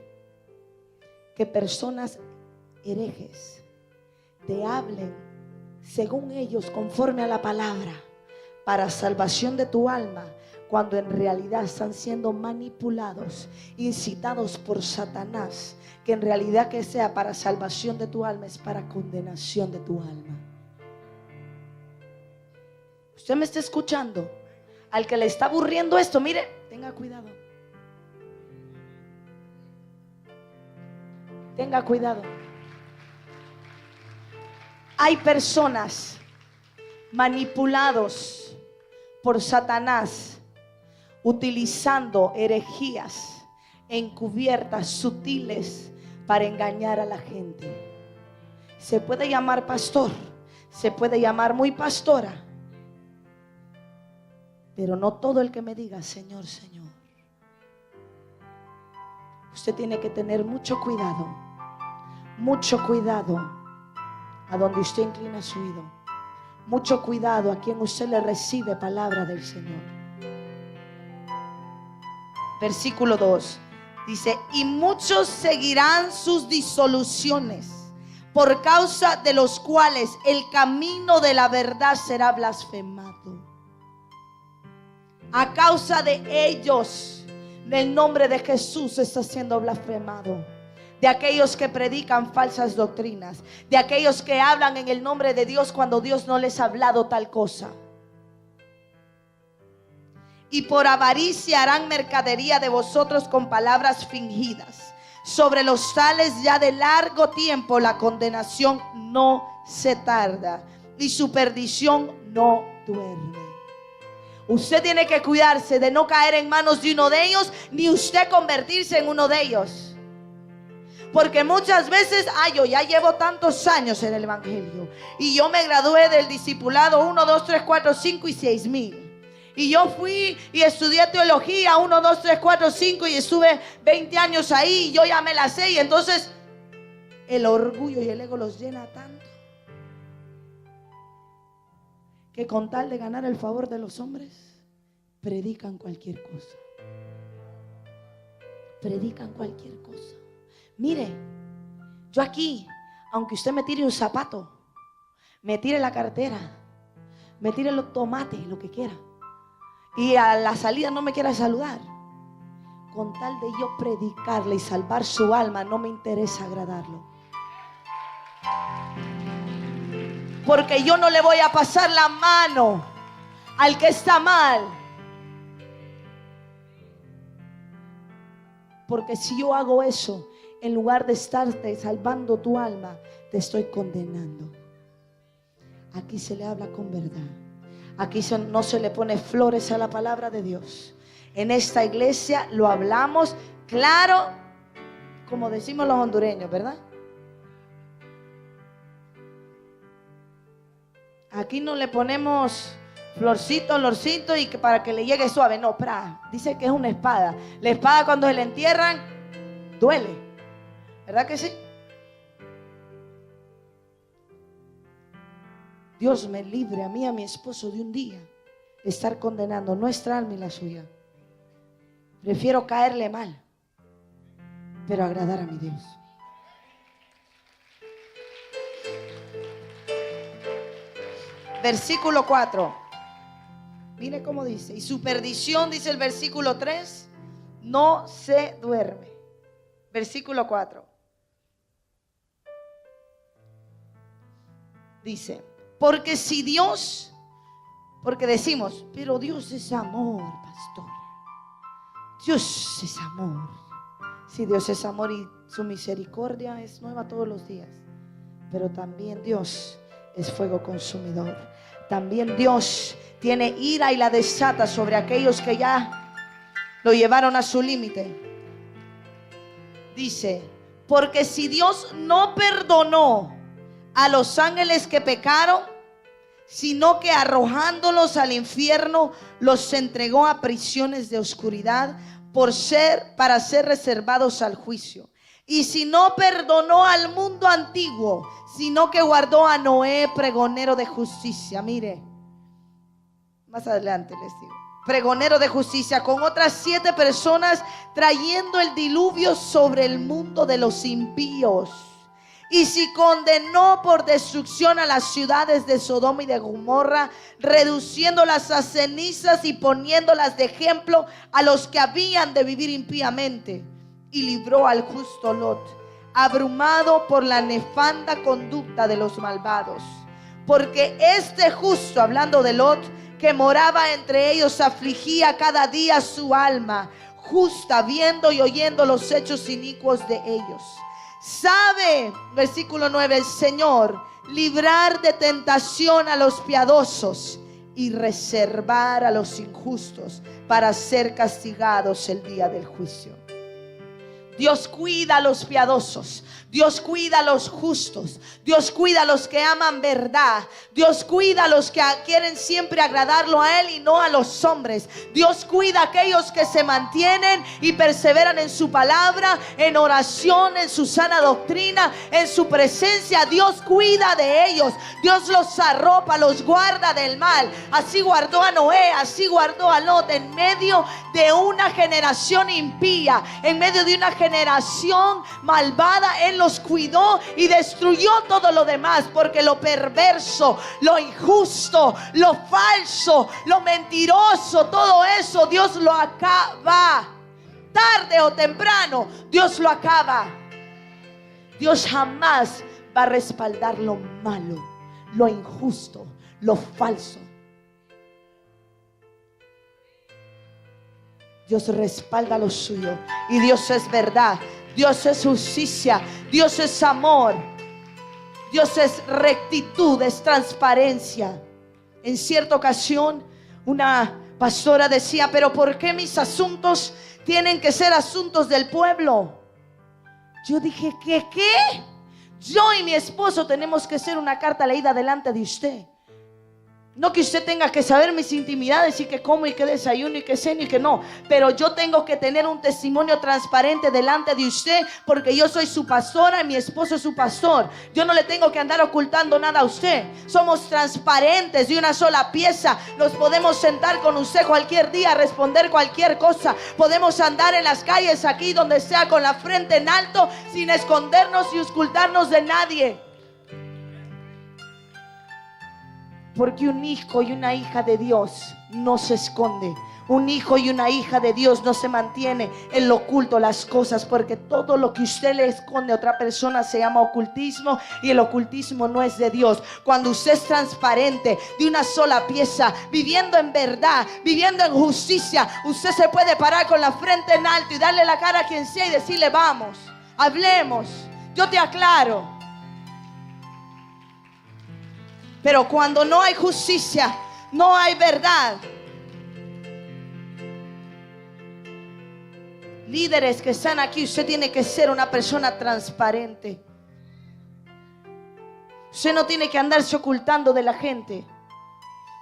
que personas herejes te hablen según ellos, conforme a la palabra, para salvación de tu alma, cuando en realidad están siendo manipulados, incitados por Satanás, que en realidad que sea para salvación de tu alma es para condenación de tu alma. Usted me está escuchando. Al que le está aburriendo esto, mire, tenga cuidado. Tenga cuidado. Hay personas manipulados por Satanás, utilizando herejías encubiertas, sutiles, para engañar a la gente. Se puede llamar pastor, se puede llamar muy pastora, pero no todo el que me diga Señor, Señor. Usted tiene que tener mucho cuidado a donde usted inclina su oído, mucho cuidado a quien usted le recibe palabra del Señor. Versículo 2 dice: y muchos seguirán sus disoluciones, por causa de los cuales el camino de la verdad será blasfemado. A causa de ellos, el nombre de Jesús está siendo blasfemado. De aquellos que predican falsas doctrinas, de aquellos que hablan en el nombre de Dios cuando Dios no les ha hablado tal cosa. Y por avaricia harán mercadería de vosotros con palabras fingidas. Sobre los tales ya de largo tiempo la condenación no se tarda, y su perdición no duerme. Usted tiene que cuidarse de no caer en manos de uno de ellos, ni usted convertirse en uno de ellos. Porque muchas veces, yo ya llevo tantos años en el evangelio, y yo me gradué del discipulado 1, 2, 3, 4, 5 y 6,000. Y yo fui y estudié teología 1, 2, 3, 4, 5 y estuve 20 años ahí, y yo ya me la sé. Y entonces el orgullo y el ego los llena tanto que con tal de ganar el favor de los hombres, predican cualquier cosa. Predican cualquier cosa. Mire, yo aquí, aunque usted me tire un zapato, me tire la cartera, me tire los tomates, lo que quiera, y a la salida no me quiera saludar, con tal de yo predicarle y salvar su alma, no me interesa agradarlo. Porque yo no le voy a pasar la mano al que está mal. Porque si yo hago eso, en lugar de estarte salvando tu alma, te estoy condenando. Aquí se le habla con verdad. Aquí no se le pone flores a la palabra de Dios. En esta iglesia lo hablamos claro, como decimos los hondureños, ¿verdad? Aquí no le ponemos florcito, olorcito y que para que le llegue suave. No, dice que es una espada. La espada cuando se le entierran duele, ¿verdad que sí? Dios me libre a mí y a mi esposo de un día estar condenando nuestra alma y la suya. Prefiero caerle mal, pero agradar a mi Dios. Versículo 4. Mire cómo dice. Y su perdición, dice el versículo 3, no se duerme. Versículo 4. Dice, porque si Dios, porque decimos, pero Dios es amor, pastor. Dios es amor. Sí, Dios es amor y su misericordia es nueva todos los días. Pero también Dios es fuego consumidor. También Dios tiene ira y la desata sobre aquellos que ya lo llevaron a su límite. Dice, porque si Dios no perdonó a los ángeles que pecaron, sino que arrojándolos al infierno los entregó a prisiones de oscuridad para ser reservados al juicio. Y si no perdonó al mundo antiguo, sino que guardó a Noé, pregonero de justicia. Mire, más adelante les digo. Pregonero de justicia, con otras 7 personas, trayendo el diluvio sobre el mundo de los impíos. Y si condenó por destrucción a las ciudades de Sodoma y de Gomorra, reduciéndolas a cenizas y poniéndolas de ejemplo a los que habían de vivir impíamente. Y libró al justo Lot, abrumado por la nefanda conducta de los malvados. Porque este justo, hablando de Lot, que moraba entre ellos, afligía cada día su alma, justa, viendo y oyendo los hechos inicuos de ellos. Sabe, versículo 9, el Señor librar de tentación a los piadosos y reservar a los injustos para ser castigados el día del juicio. Dios cuida a los piadosos. Dios cuida a los justos. Dios cuida a los que aman verdad. Dios cuida a los que quieren siempre agradarlo a Él y no a los hombres. Dios cuida a aquellos que se mantienen y perseveran en su palabra, en oración, en su sana doctrina, en su presencia. Dios cuida de ellos. Dios los arropa, los guarda del mal. Así guardó a Noé, así guardó a Lot en medio de una generación impía, en medio de una generación malvada. Él los cuidó y destruyó todo lo demás, porque lo perverso, lo injusto, lo falso, lo mentiroso, todo eso Dios lo acaba. Tarde o temprano Dios lo acaba. Dios jamás va a respaldar lo malo, lo injusto, lo falso. Dios respalda lo suyo. Y Dios es verdad. Dios es justicia. Dios es amor. Dios es rectitud, es transparencia. En cierta ocasión, una pastora decía, pero ¿por qué mis asuntos tienen que ser asuntos del pueblo? Yo dije, ¿qué? Yo y mi esposo tenemos que ser una carta leída delante de usted. No que usted tenga que saber mis intimidades y que como y que desayuno y que ceno y que no. Pero yo tengo que tener un testimonio transparente delante de usted, porque yo soy su pastora y mi esposo es su pastor. Yo no le tengo que andar ocultando nada a usted. Somos transparentes, de una sola pieza. Nos podemos sentar con usted cualquier día, responder cualquier cosa. Podemos andar en las calles aquí donde sea con la frente en alto, sin escondernos y ocultarnos de nadie. Porque un hijo y una hija de Dios no se esconde. Un hijo y una hija de Dios no se mantiene en lo oculto las cosas, porque todo lo que usted le esconde a otra persona se llama ocultismo, y el ocultismo no es de Dios. Cuando usted es transparente, de una sola pieza, viviendo en verdad, viviendo en justicia, usted se puede parar con la frente en alto y darle la cara a quien sea y decirle: vamos, hablemos, yo te aclaro. Pero cuando no hay justicia, no hay verdad. Líderes que están aquí, usted tiene que ser una persona transparente. Usted no tiene que andarse ocultando de la gente.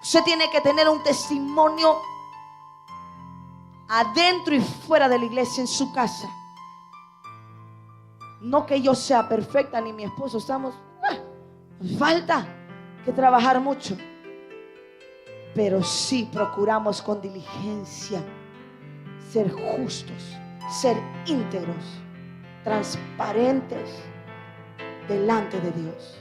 Usted tiene que tener un testimonio adentro y fuera de la iglesia, en su casa. No que yo sea perfecta ni mi esposo, nos falta que trabajar mucho, pero sí procuramos con diligencia ser justos, ser íntegros, transparentes delante de Dios.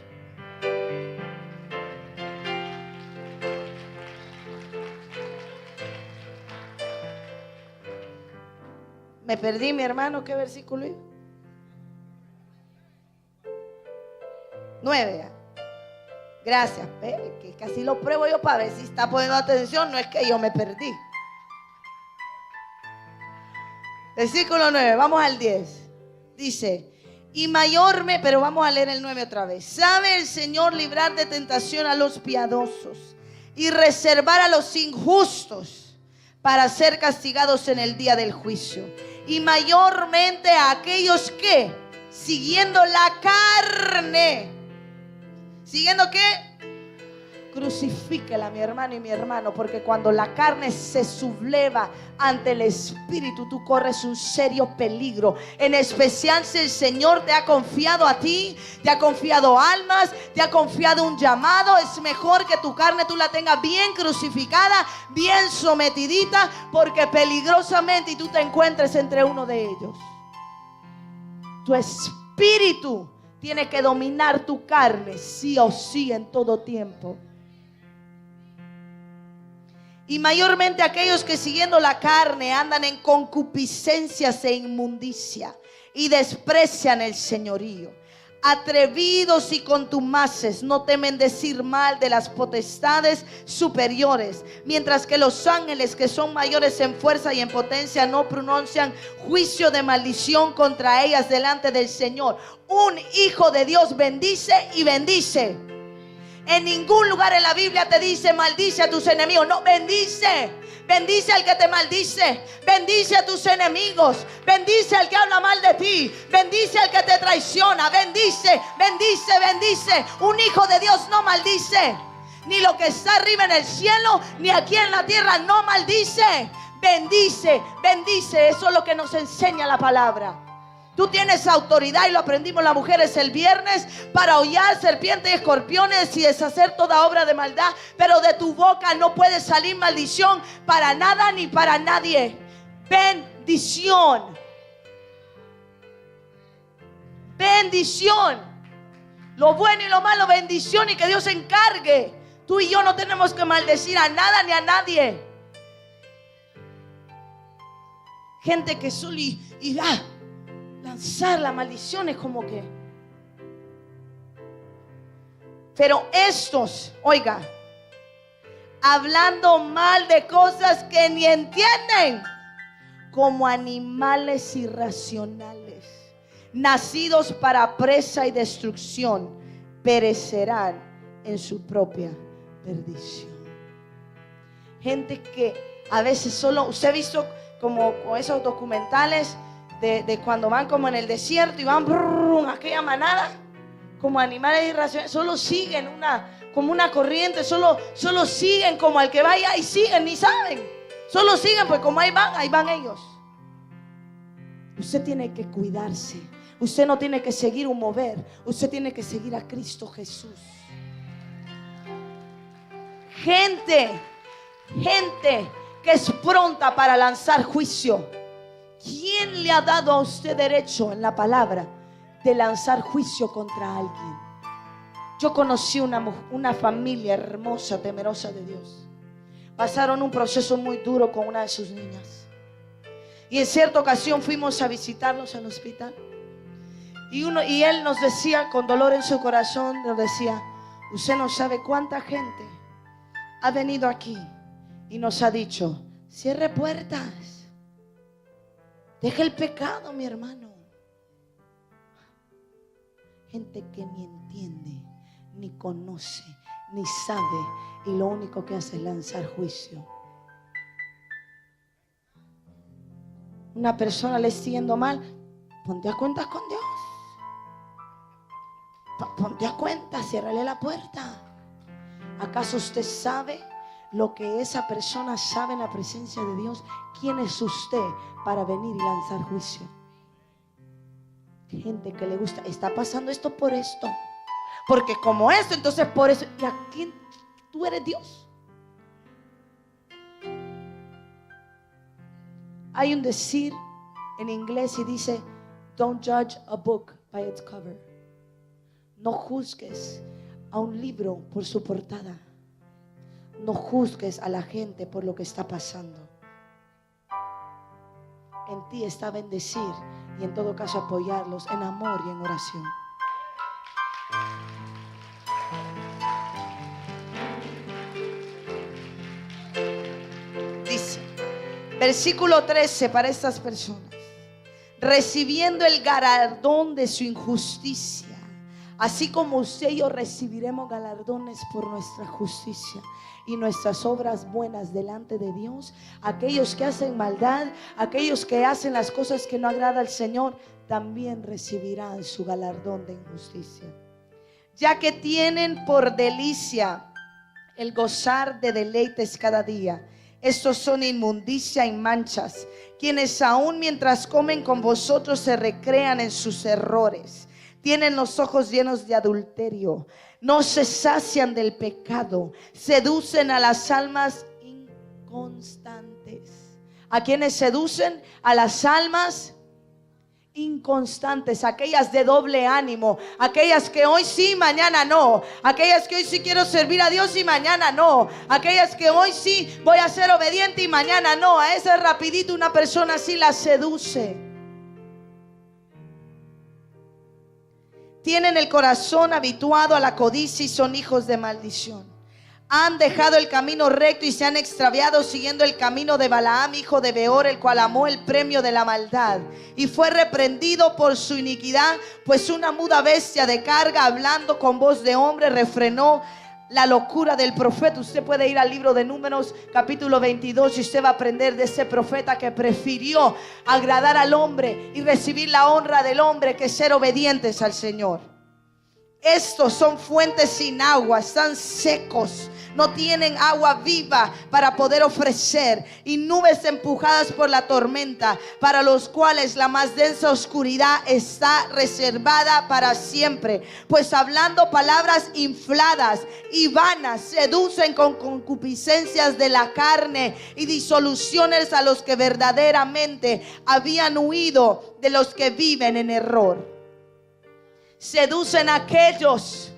Me perdí, mi hermano, ¿qué versículo iba? 9. Gracias, que casi lo pruebo yo para ver si está poniendo atención. No es que yo me perdí. Versículo 9, vamos al 10. Dice: y mayormente, pero vamos a leer el 9 otra vez. Sabe el Señor librar de tentación a los piadosos y reservar a los injustos para ser castigados en el día del juicio. Y mayormente a aquellos que, siguiendo la carne, ¿siguiendo qué? Crucifíquela, mi hermano y mi hermano, porque cuando la carne se subleva ante el Espíritu, tú corres un serio peligro. En especial si el Señor te ha confiado a ti, te ha confiado almas, te ha confiado un llamado. Es mejor que tu carne tú la tengas bien crucificada, bien sometidita, porque peligrosamente y tú te encuentres entre uno de ellos. Tu espíritu tiene que dominar tu carne, sí o sí, en todo tiempo. Y mayormente aquellos que siguiendo la carne andan en concupiscencias e inmundicia y desprecian el señorío. Atrevidos y contumaces, no temen decir mal de las potestades superiores, mientras que los ángeles, que son mayores en fuerza y en potencia, no pronuncian juicio de maldición contra ellas delante del Señor. Un hijo de Dios bendice y bendice. En ningún lugar en la Biblia te dice maldice a tus enemigos. No, bendice. Bendice al que te maldice. Bendice a tus enemigos. Bendice al que habla mal de ti. Bendice al que te traiciona. Bendice, bendice, bendice. Un hijo de Dios no maldice. Ni lo que está arriba en el cielo, ni aquí en la tierra, no maldice. Bendice, bendice. Eso es lo que nos enseña la palabra. Tú tienes autoridad, y lo aprendimos las mujeres el viernes, para hollar serpientes y escorpiones y deshacer toda obra de maldad. Pero de tu boca no puede salir maldición para nada ni para nadie. Bendición. Bendición. Lo bueno y lo malo, bendición, y que Dios se encargue. Tú y yo no tenemos que maldecir a nada ni a nadie. Gente que solo lanzar la maldición es como que. Pero estos, oiga, hablando mal de cosas que ni entienden, como animales irracionales, nacidos para presa y destrucción, perecerán en su propia perdición. Gente que a veces solo, usted ha visto como esos documentales de cuando van como en el desierto y van aquella manada como animales irracionales, solo siguen como una corriente, solo siguen como al que vaya y siguen, ni saben, solo siguen, pues como ahí van ellos. Usted tiene que cuidarse. Usted no tiene que seguir un mover, usted tiene que seguir a Cristo Jesús. Gente que es pronta para lanzar juicio. ¿Quién le ha dado a usted derecho en la palabra de lanzar juicio contra alguien? Yo conocí una familia hermosa, temerosa de Dios. pasaron un proceso muy duro con una de sus niñas. Y en cierta ocasión fuimos a visitarlos al hospital. Y él nos decía, con dolor en su corazón, nos decía: usted no sabe cuánta gente ha venido aquí y nos ha dicho: cierre puertas, deje el pecado, mi hermano. Gente que ni entiende, ni conoce, ni sabe, y lo único que hace es lanzar juicio. Una persona le está yendo mal, ponte a cuentas con Dios. Ponte a cuentas, ciérrale la puerta. ¿Acaso usted sabe lo que esa persona sabe en la presencia de Dios? ¿Quién es usted para venir y lanzar juicio? Gente que le gusta, está pasando esto por esto, porque como esto, entonces por eso. ¿Y a quién? Tú eres Dios. Hay un decir en inglés y dice: don't judge a book by its cover. No juzgues a un libro por su portada. No juzgues a la gente por lo que está pasando. En ti está bendecir y en todo caso apoyarlos en amor y en oración. Dice, versículo 13 para estas personas: recibiendo el galardón de su injusticia, así como usted y yo recibiremos galardones por nuestra justicia y nuestras obras buenas delante de Dios. Aquellos que hacen maldad, aquellos que hacen las cosas que no agrada al Señor, también recibirán su galardón de injusticia. Ya que tienen por delicia el gozar de deleites cada día. Estos son inmundicia y manchas, quienes aún mientras comen con vosotros se recrean en sus errores. Tienen los ojos llenos de adulterio, no se sacian del pecado, seducen a las almas inconstantes. ¿A quiénes seducen? A las almas inconstantes, aquellas de doble ánimo, aquellas que hoy sí, mañana no, aquellas que hoy sí quiero servir a Dios y mañana no, aquellas que hoy sí voy a ser obediente y mañana no. A ese rapidito una persona así la seduce. Tienen el corazón habituado a la codicia y son hijos de maldición. Han dejado el camino recto y se han extraviado siguiendo el camino de Balaam, hijo de Beor, el cual amó el premio de la maldad y fue reprendido por su iniquidad, pues una muda bestia de carga, hablando con voz de hombre, refrenó la locura del profeta. Usted puede ir al libro de Números capítulo 22 y usted va a aprender de ese profeta que prefirió agradar al hombre y recibir la honra del hombre que ser obedientes al Señor. Estos son fuentes sin agua, están secos, no tienen agua viva para poder ofrecer, y nubes empujadas por la tormenta, para los cuales la más densa oscuridad está reservada para siempre. Pues hablando palabras infladas y vanas, seducen con concupiscencias de la carne y disoluciones a los que verdaderamente habían huido de los que viven en error. Seducen a aquellos,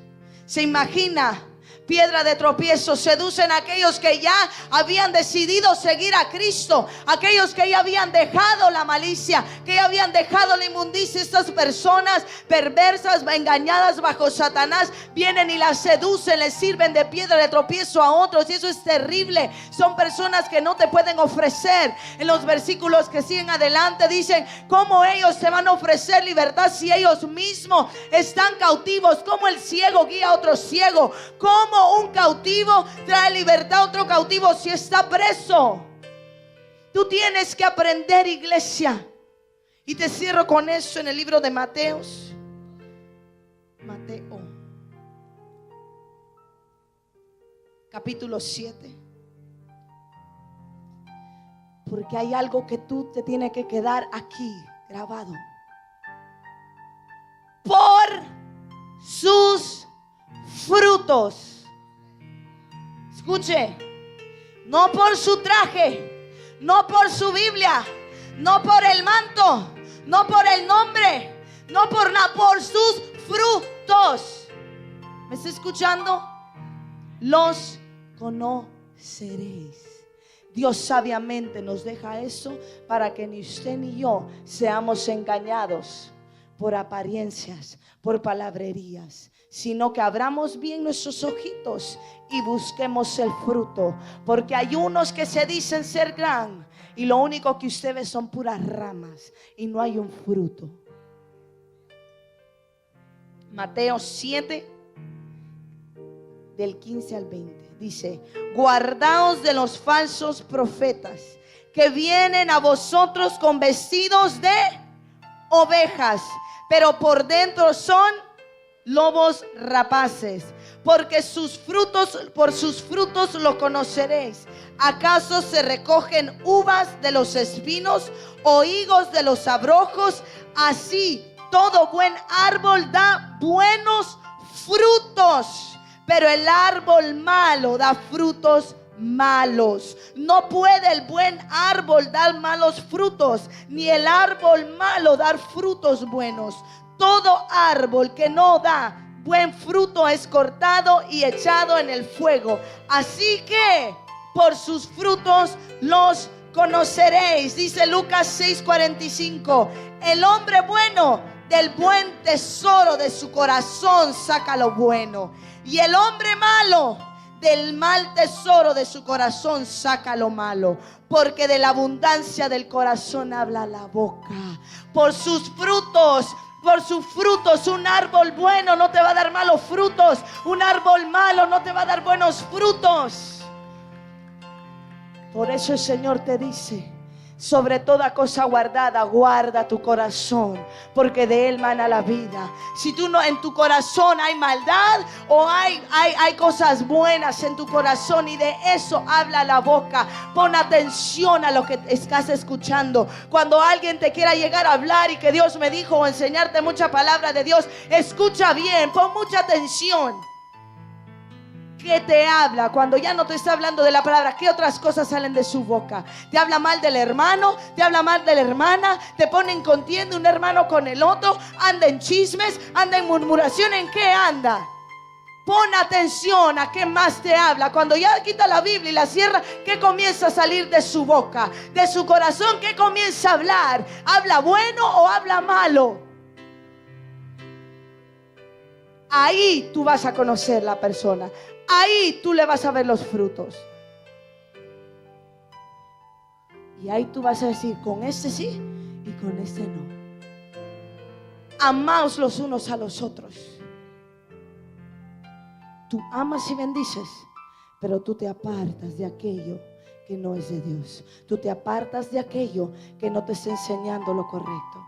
se imagina, piedra de tropiezo, seducen a aquellos que ya habían decidido seguir a Cristo, aquellos que ya habían dejado la malicia, que ya habían dejado la inmundicia. Estas personas perversas, engañadas bajo Satanás, vienen y las seducen, les sirven de piedra de tropiezo a otros, y eso es terrible. Son personas que no te pueden ofrecer. En los versículos que siguen adelante dicen: ¿cómo ellos te van a ofrecer libertad si ellos mismos están cautivos? ¿Cómo el ciego guía a otro ciego? ¿Cómo un cautivo trae libertad a otro cautivo si está preso? Tú tienes que aprender, iglesia. Y te cierro con eso en el libro de Mateo capítulo 7. Porque hay algo que tú te tienes que quedar aquí grabado. Por sus frutos. Escuche, no por su traje, no por su Biblia, no por el manto, no por el nombre, no por nada, por sus frutos. ¿Me está escuchando? Los conocerán. Dios sabiamente nos deja eso para que ni usted ni yo seamos engañados por apariencias, por palabrerías, sino que abramos bien nuestros ojitos y busquemos el fruto. Porque hay unos que se dicen ser gran y lo único que usted ve son puras ramas y no hay un fruto. Mateo 7, del 15 al 20, dice: guardaos de los falsos profetas que vienen a vosotros con vestidos de ovejas, pero por dentro son lobos rapaces. Porque por sus frutos lo conoceréis. ¿Acaso se recogen uvas de los espinos o higos de los abrojos? Así todo buen árbol da buenos frutos, pero el árbol malo da frutos malos. No puede el buen árbol dar malos frutos, ni el árbol malo dar frutos buenos. Todo árbol que no da buen fruto es cortado y echado en el fuego. Así que por sus frutos los conoceréis. Dice Lucas 6:45: el hombre bueno del buen tesoro de su corazón saca lo bueno, y el hombre malo del mal tesoro de su corazón saca lo malo, porque de la abundancia del corazón habla la boca. Por sus frutos un árbol bueno no te va a dar malos frutos, un árbol malo no te va a dar buenos frutos. Por eso el Señor te dice: sobre toda cosa guardada, guarda tu corazón, porque de él mana la vida. Si tú no, en tu corazón hay maldad o hay cosas buenas en tu corazón, y de eso habla la boca. Pon atención a lo que estás escuchando. Cuando alguien te quiera llegar a hablar y que Dios me dijo, o enseñarte mucha palabra de Dios, escucha bien, pon mucha atención. ¿Qué te habla? Cuando ya no te está hablando de la palabra, ¿qué otras cosas salen de su boca? Te habla mal del hermano, te habla mal de la hermana, te pone en contienda un hermano con el otro, anda en chismes, anda en murmuración. ¿En qué anda? Pon atención a qué más te habla. Cuando ya quita la Biblia y la cierra, ¿qué comienza a salir de su boca? De su corazón, ¿qué comienza a hablar? ¿Habla bueno o habla malo? Ahí tú vas a conocer la persona. Ahí tú le vas a ver los frutos. Y ahí tú vas a decir: con este sí y con este no. Amaos los unos a los otros. Tú amas y bendices, pero tú te apartas de aquello que no es de Dios. Tú te apartas de aquello que no te está enseñando lo correcto.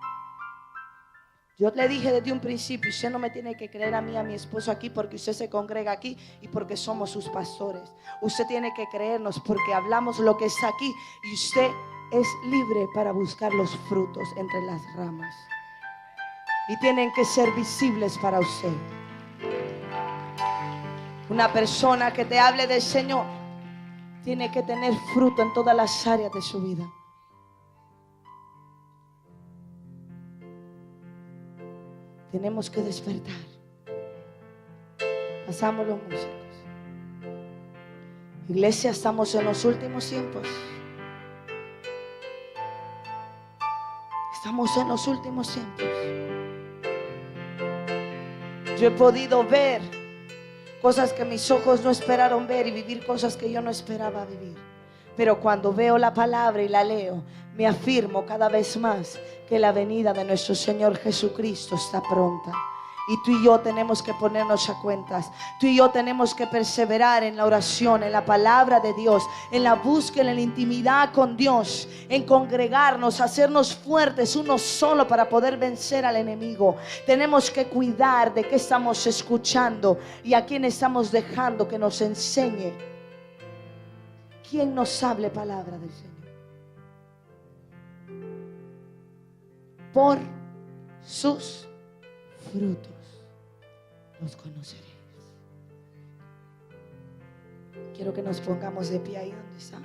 Yo le dije desde un principio: usted no me tiene que creer a mí, a mi esposo aquí, porque usted se congrega aquí y porque somos sus pastores. Usted tiene que creernos porque hablamos lo que está aquí, y usted es libre para buscar los frutos entre las ramas, y tienen que ser visibles para usted. Una persona que te hable del Señor tiene que tener fruto en todas las áreas de su vida. Tenemos que despertar. Pasamos los músicos. Iglesia, estamos en los últimos tiempos. Estamos en los últimos tiempos. Yo he podido ver cosas que mis ojos no esperaron ver y vivir cosas que yo no esperaba vivir. Pero cuando veo la palabra y la leo, me afirmo cada vez más que la venida de nuestro Señor Jesucristo está pronta. Y tú y yo tenemos que ponernos a cuentas. Tú y yo tenemos que perseverar en la oración, en la palabra de Dios, en la búsqueda, en la intimidad con Dios, en congregarnos, hacernos fuertes uno solo para poder vencer al enemigo. Tenemos que cuidar de qué estamos escuchando y a quién estamos dejando que nos enseñe. ¿Quién nos hable palabra del Señor? Por sus frutos los conoceréis. Quiero que nos pongamos de pie ahí donde está.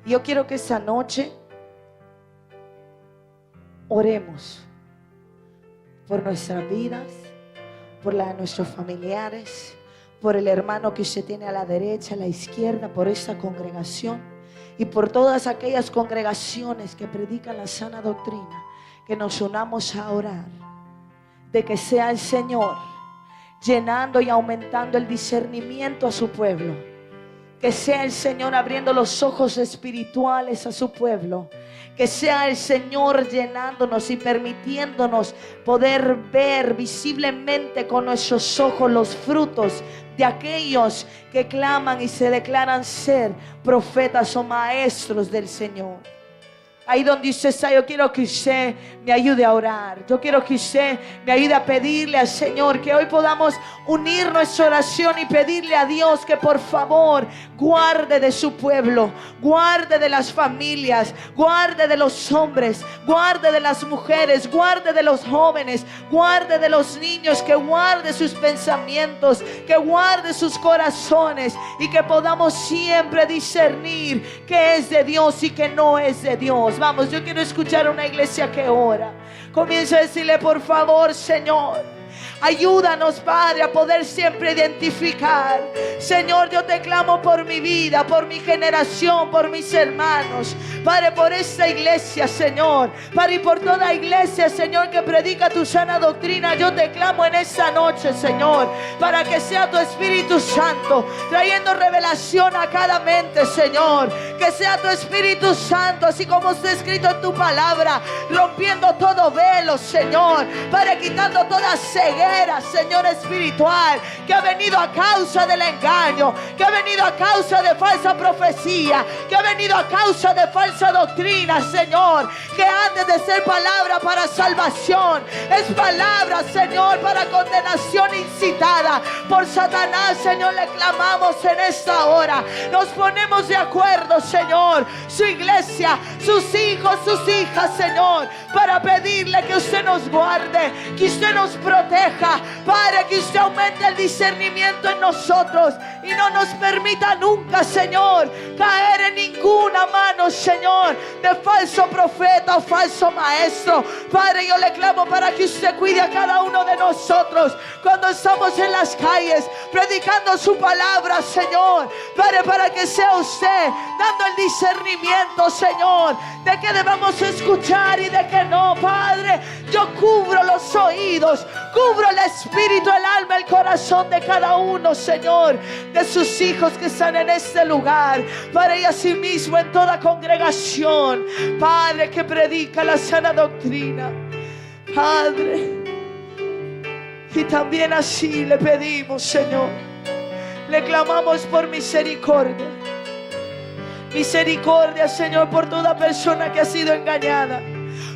Yo quiero que esta noche oremos por nuestras vidas, por la de nuestros familiares, por el hermano que usted tiene a la derecha, a la izquierda, por esta congregación y por todas aquellas congregaciones que predican la sana doctrina, que nos unamos a orar, de que sea el Señor llenando y aumentando el discernimiento a su pueblo, que sea el Señor abriendo los ojos espirituales a su pueblo, que sea el Señor llenándonos y permitiéndonos poder ver visiblemente con nuestros ojos los frutos de aquellos que claman y se declaran ser profetas o maestros del Señor. Ahí donde usted está, yo quiero que usted me ayude a orar. Yo quiero que usted me ayude a pedirle al Señor que hoy podamos unir nuestra oración y pedirle a Dios que por favor guarde de su pueblo, guarde de las familias, guarde de los hombres, guarde de las mujeres, guarde de los jóvenes, guarde de los niños, que guarde sus pensamientos, que guarde sus corazones y que podamos siempre discernir qué es de Dios y qué no es de Dios. Vamos, yo quiero escuchar a una iglesia que ora. Comienza a decirle, por favor, Señor, ayúdanos, Padre, a poder siempre identificar. Señor, yo te clamo por mi vida, por mi generación, por mis hermanos, Padre, por esta iglesia, Señor, Padre, y por toda iglesia, Señor, que predica tu sana doctrina. Yo te clamo en esta noche, Señor, para que sea tu Espíritu Santo trayendo revelación a cada mente, Señor. Que sea tu Espíritu Santo, así como está escrito en tu palabra, rompiendo todo velo, Señor, Padre, quitando toda ceguera, Señor, espiritual, que ha venido a causa del engaño, que ha venido a causa de falsa profecía, que ha venido a causa de falsa doctrina, Señor, que antes de ser palabra para salvación, es palabra, Señor, para condenación incitada por Satanás. Señor, le clamamos en esta hora, nos ponemos de acuerdo, Señor, su iglesia, sus hijos, sus hijas, Señor, para pedirle que usted nos guarde, que usted nos proteja, Padre, que usted aumente el discernimiento en nosotros y no nos permita nunca, Señor, caer en ninguna mano, Señor, de falso profeta o falso maestro. Padre, yo le clamo para que usted cuide a cada uno de nosotros cuando estamos en las calles predicando su palabra, Señor, Padre, para que sea usted dando el discernimiento, Señor, de que debemos escuchar y de que no. Padre, yo cubro los oídos, cubro el espíritu, el alma, el corazón de cada uno, Señor, de sus hijos que están en este lugar, Padre, y asimismo en toda congregación, Padre, que predica la sana doctrina, Padre. Y también así le pedimos, Señor, le clamamos por misericordia. Misericordia, Señor, por toda persona que ha sido engañada,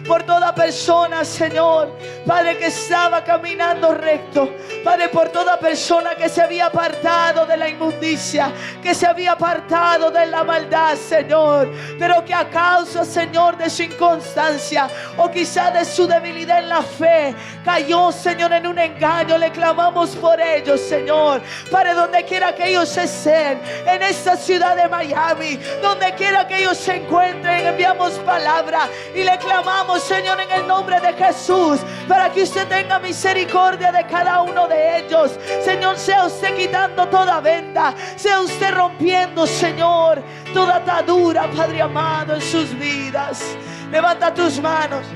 por toda persona, Señor, Padre, que estaba caminando recto, Padre, por toda persona que se había apartado de la inmundicia, que se había apartado de la maldad, Señor, pero que a causa, Señor, de su inconstancia o quizá de su debilidad en la fe, cayó, Señor, en un engaño. Le clamamos por ellos, Señor, Padre, donde quiera que ellos estén, en esta ciudad de Miami, donde quiera que ellos se encuentren, enviamos palabra y le clamamos, Señor, en el nombre de Jesús, para que usted tenga misericordia de cada uno de ellos. Señor, sea usted quitando toda venda, sea usted rompiendo, Señor, toda atadura, Padre amado, en sus vidas. Levanta tus manos.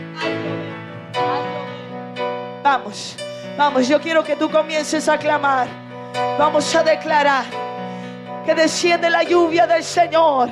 Vamos, vamos, yo quiero que tú comiences a clamar. Vamos a declarar que desciende la lluvia del Señor,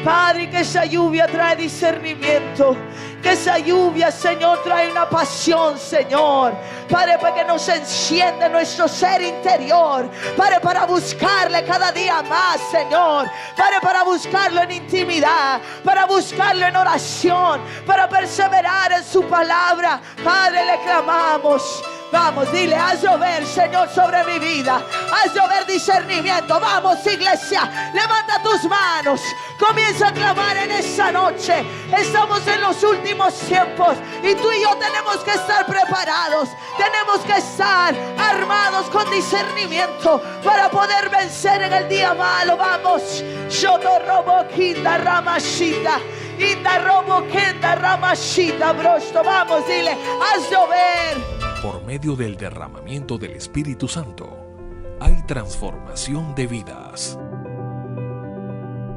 Padre, que esa lluvia trae discernimiento, que esa lluvia, Señor, trae una pasión, Señor, Padre, para que nos enciende nuestro ser interior, Padre, para buscarle cada día más, Señor, Padre, para buscarlo en intimidad, para buscarlo en oración, para perseverar en su palabra. Padre, le clamamos. Vamos, dile, haz llover, Señor, sobre mi vida. Haz llover discernimiento. Vamos, iglesia, levanta tus manos. Comienza a clamar en esta noche. Estamos en los últimos tiempos y tú y yo tenemos que estar preparados. Tenemos que estar armados con discernimiento para poder vencer en el día malo. Vamos. Shotorobo Kinda Ramashita. Inda Robo Kenda Ramashita Brosto. Vamos, dile, haz llover. Por medio del derramamiento del Espíritu Santo, hay transformación de vidas.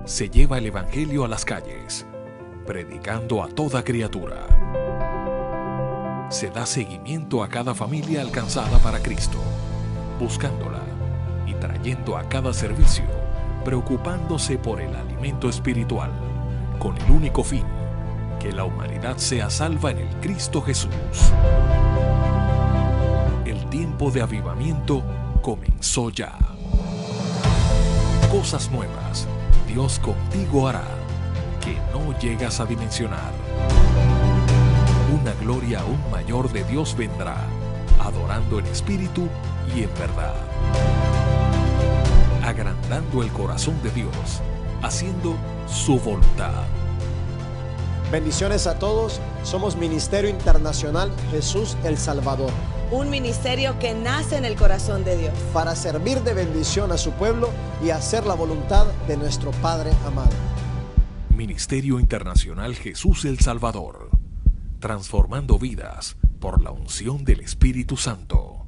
Se lleva el Evangelio a las calles, predicando a toda criatura. Se da seguimiento a cada familia alcanzada para Cristo, buscándola y trayendo a cada servicio, preocupándose por el alimento espiritual, con el único fin, que la humanidad sea salva en el Cristo Jesús. El tiempo de avivamiento comenzó ya. Cosas nuevas Dios contigo hará, que no llegas a dimensionar. Una gloria aún mayor de Dios vendrá, adorando en espíritu y en verdad. Agrandando el corazón de Dios, haciendo su voluntad. Bendiciones a todos, somos Ministerio Internacional Jesús el Salvador. Un ministerio que nace en el corazón de Dios. Para servir de bendición a su pueblo y hacer la voluntad de nuestro Padre amado. Ministerio Internacional Jesús el Salvador. Transformando vidas por la unción del Espíritu Santo.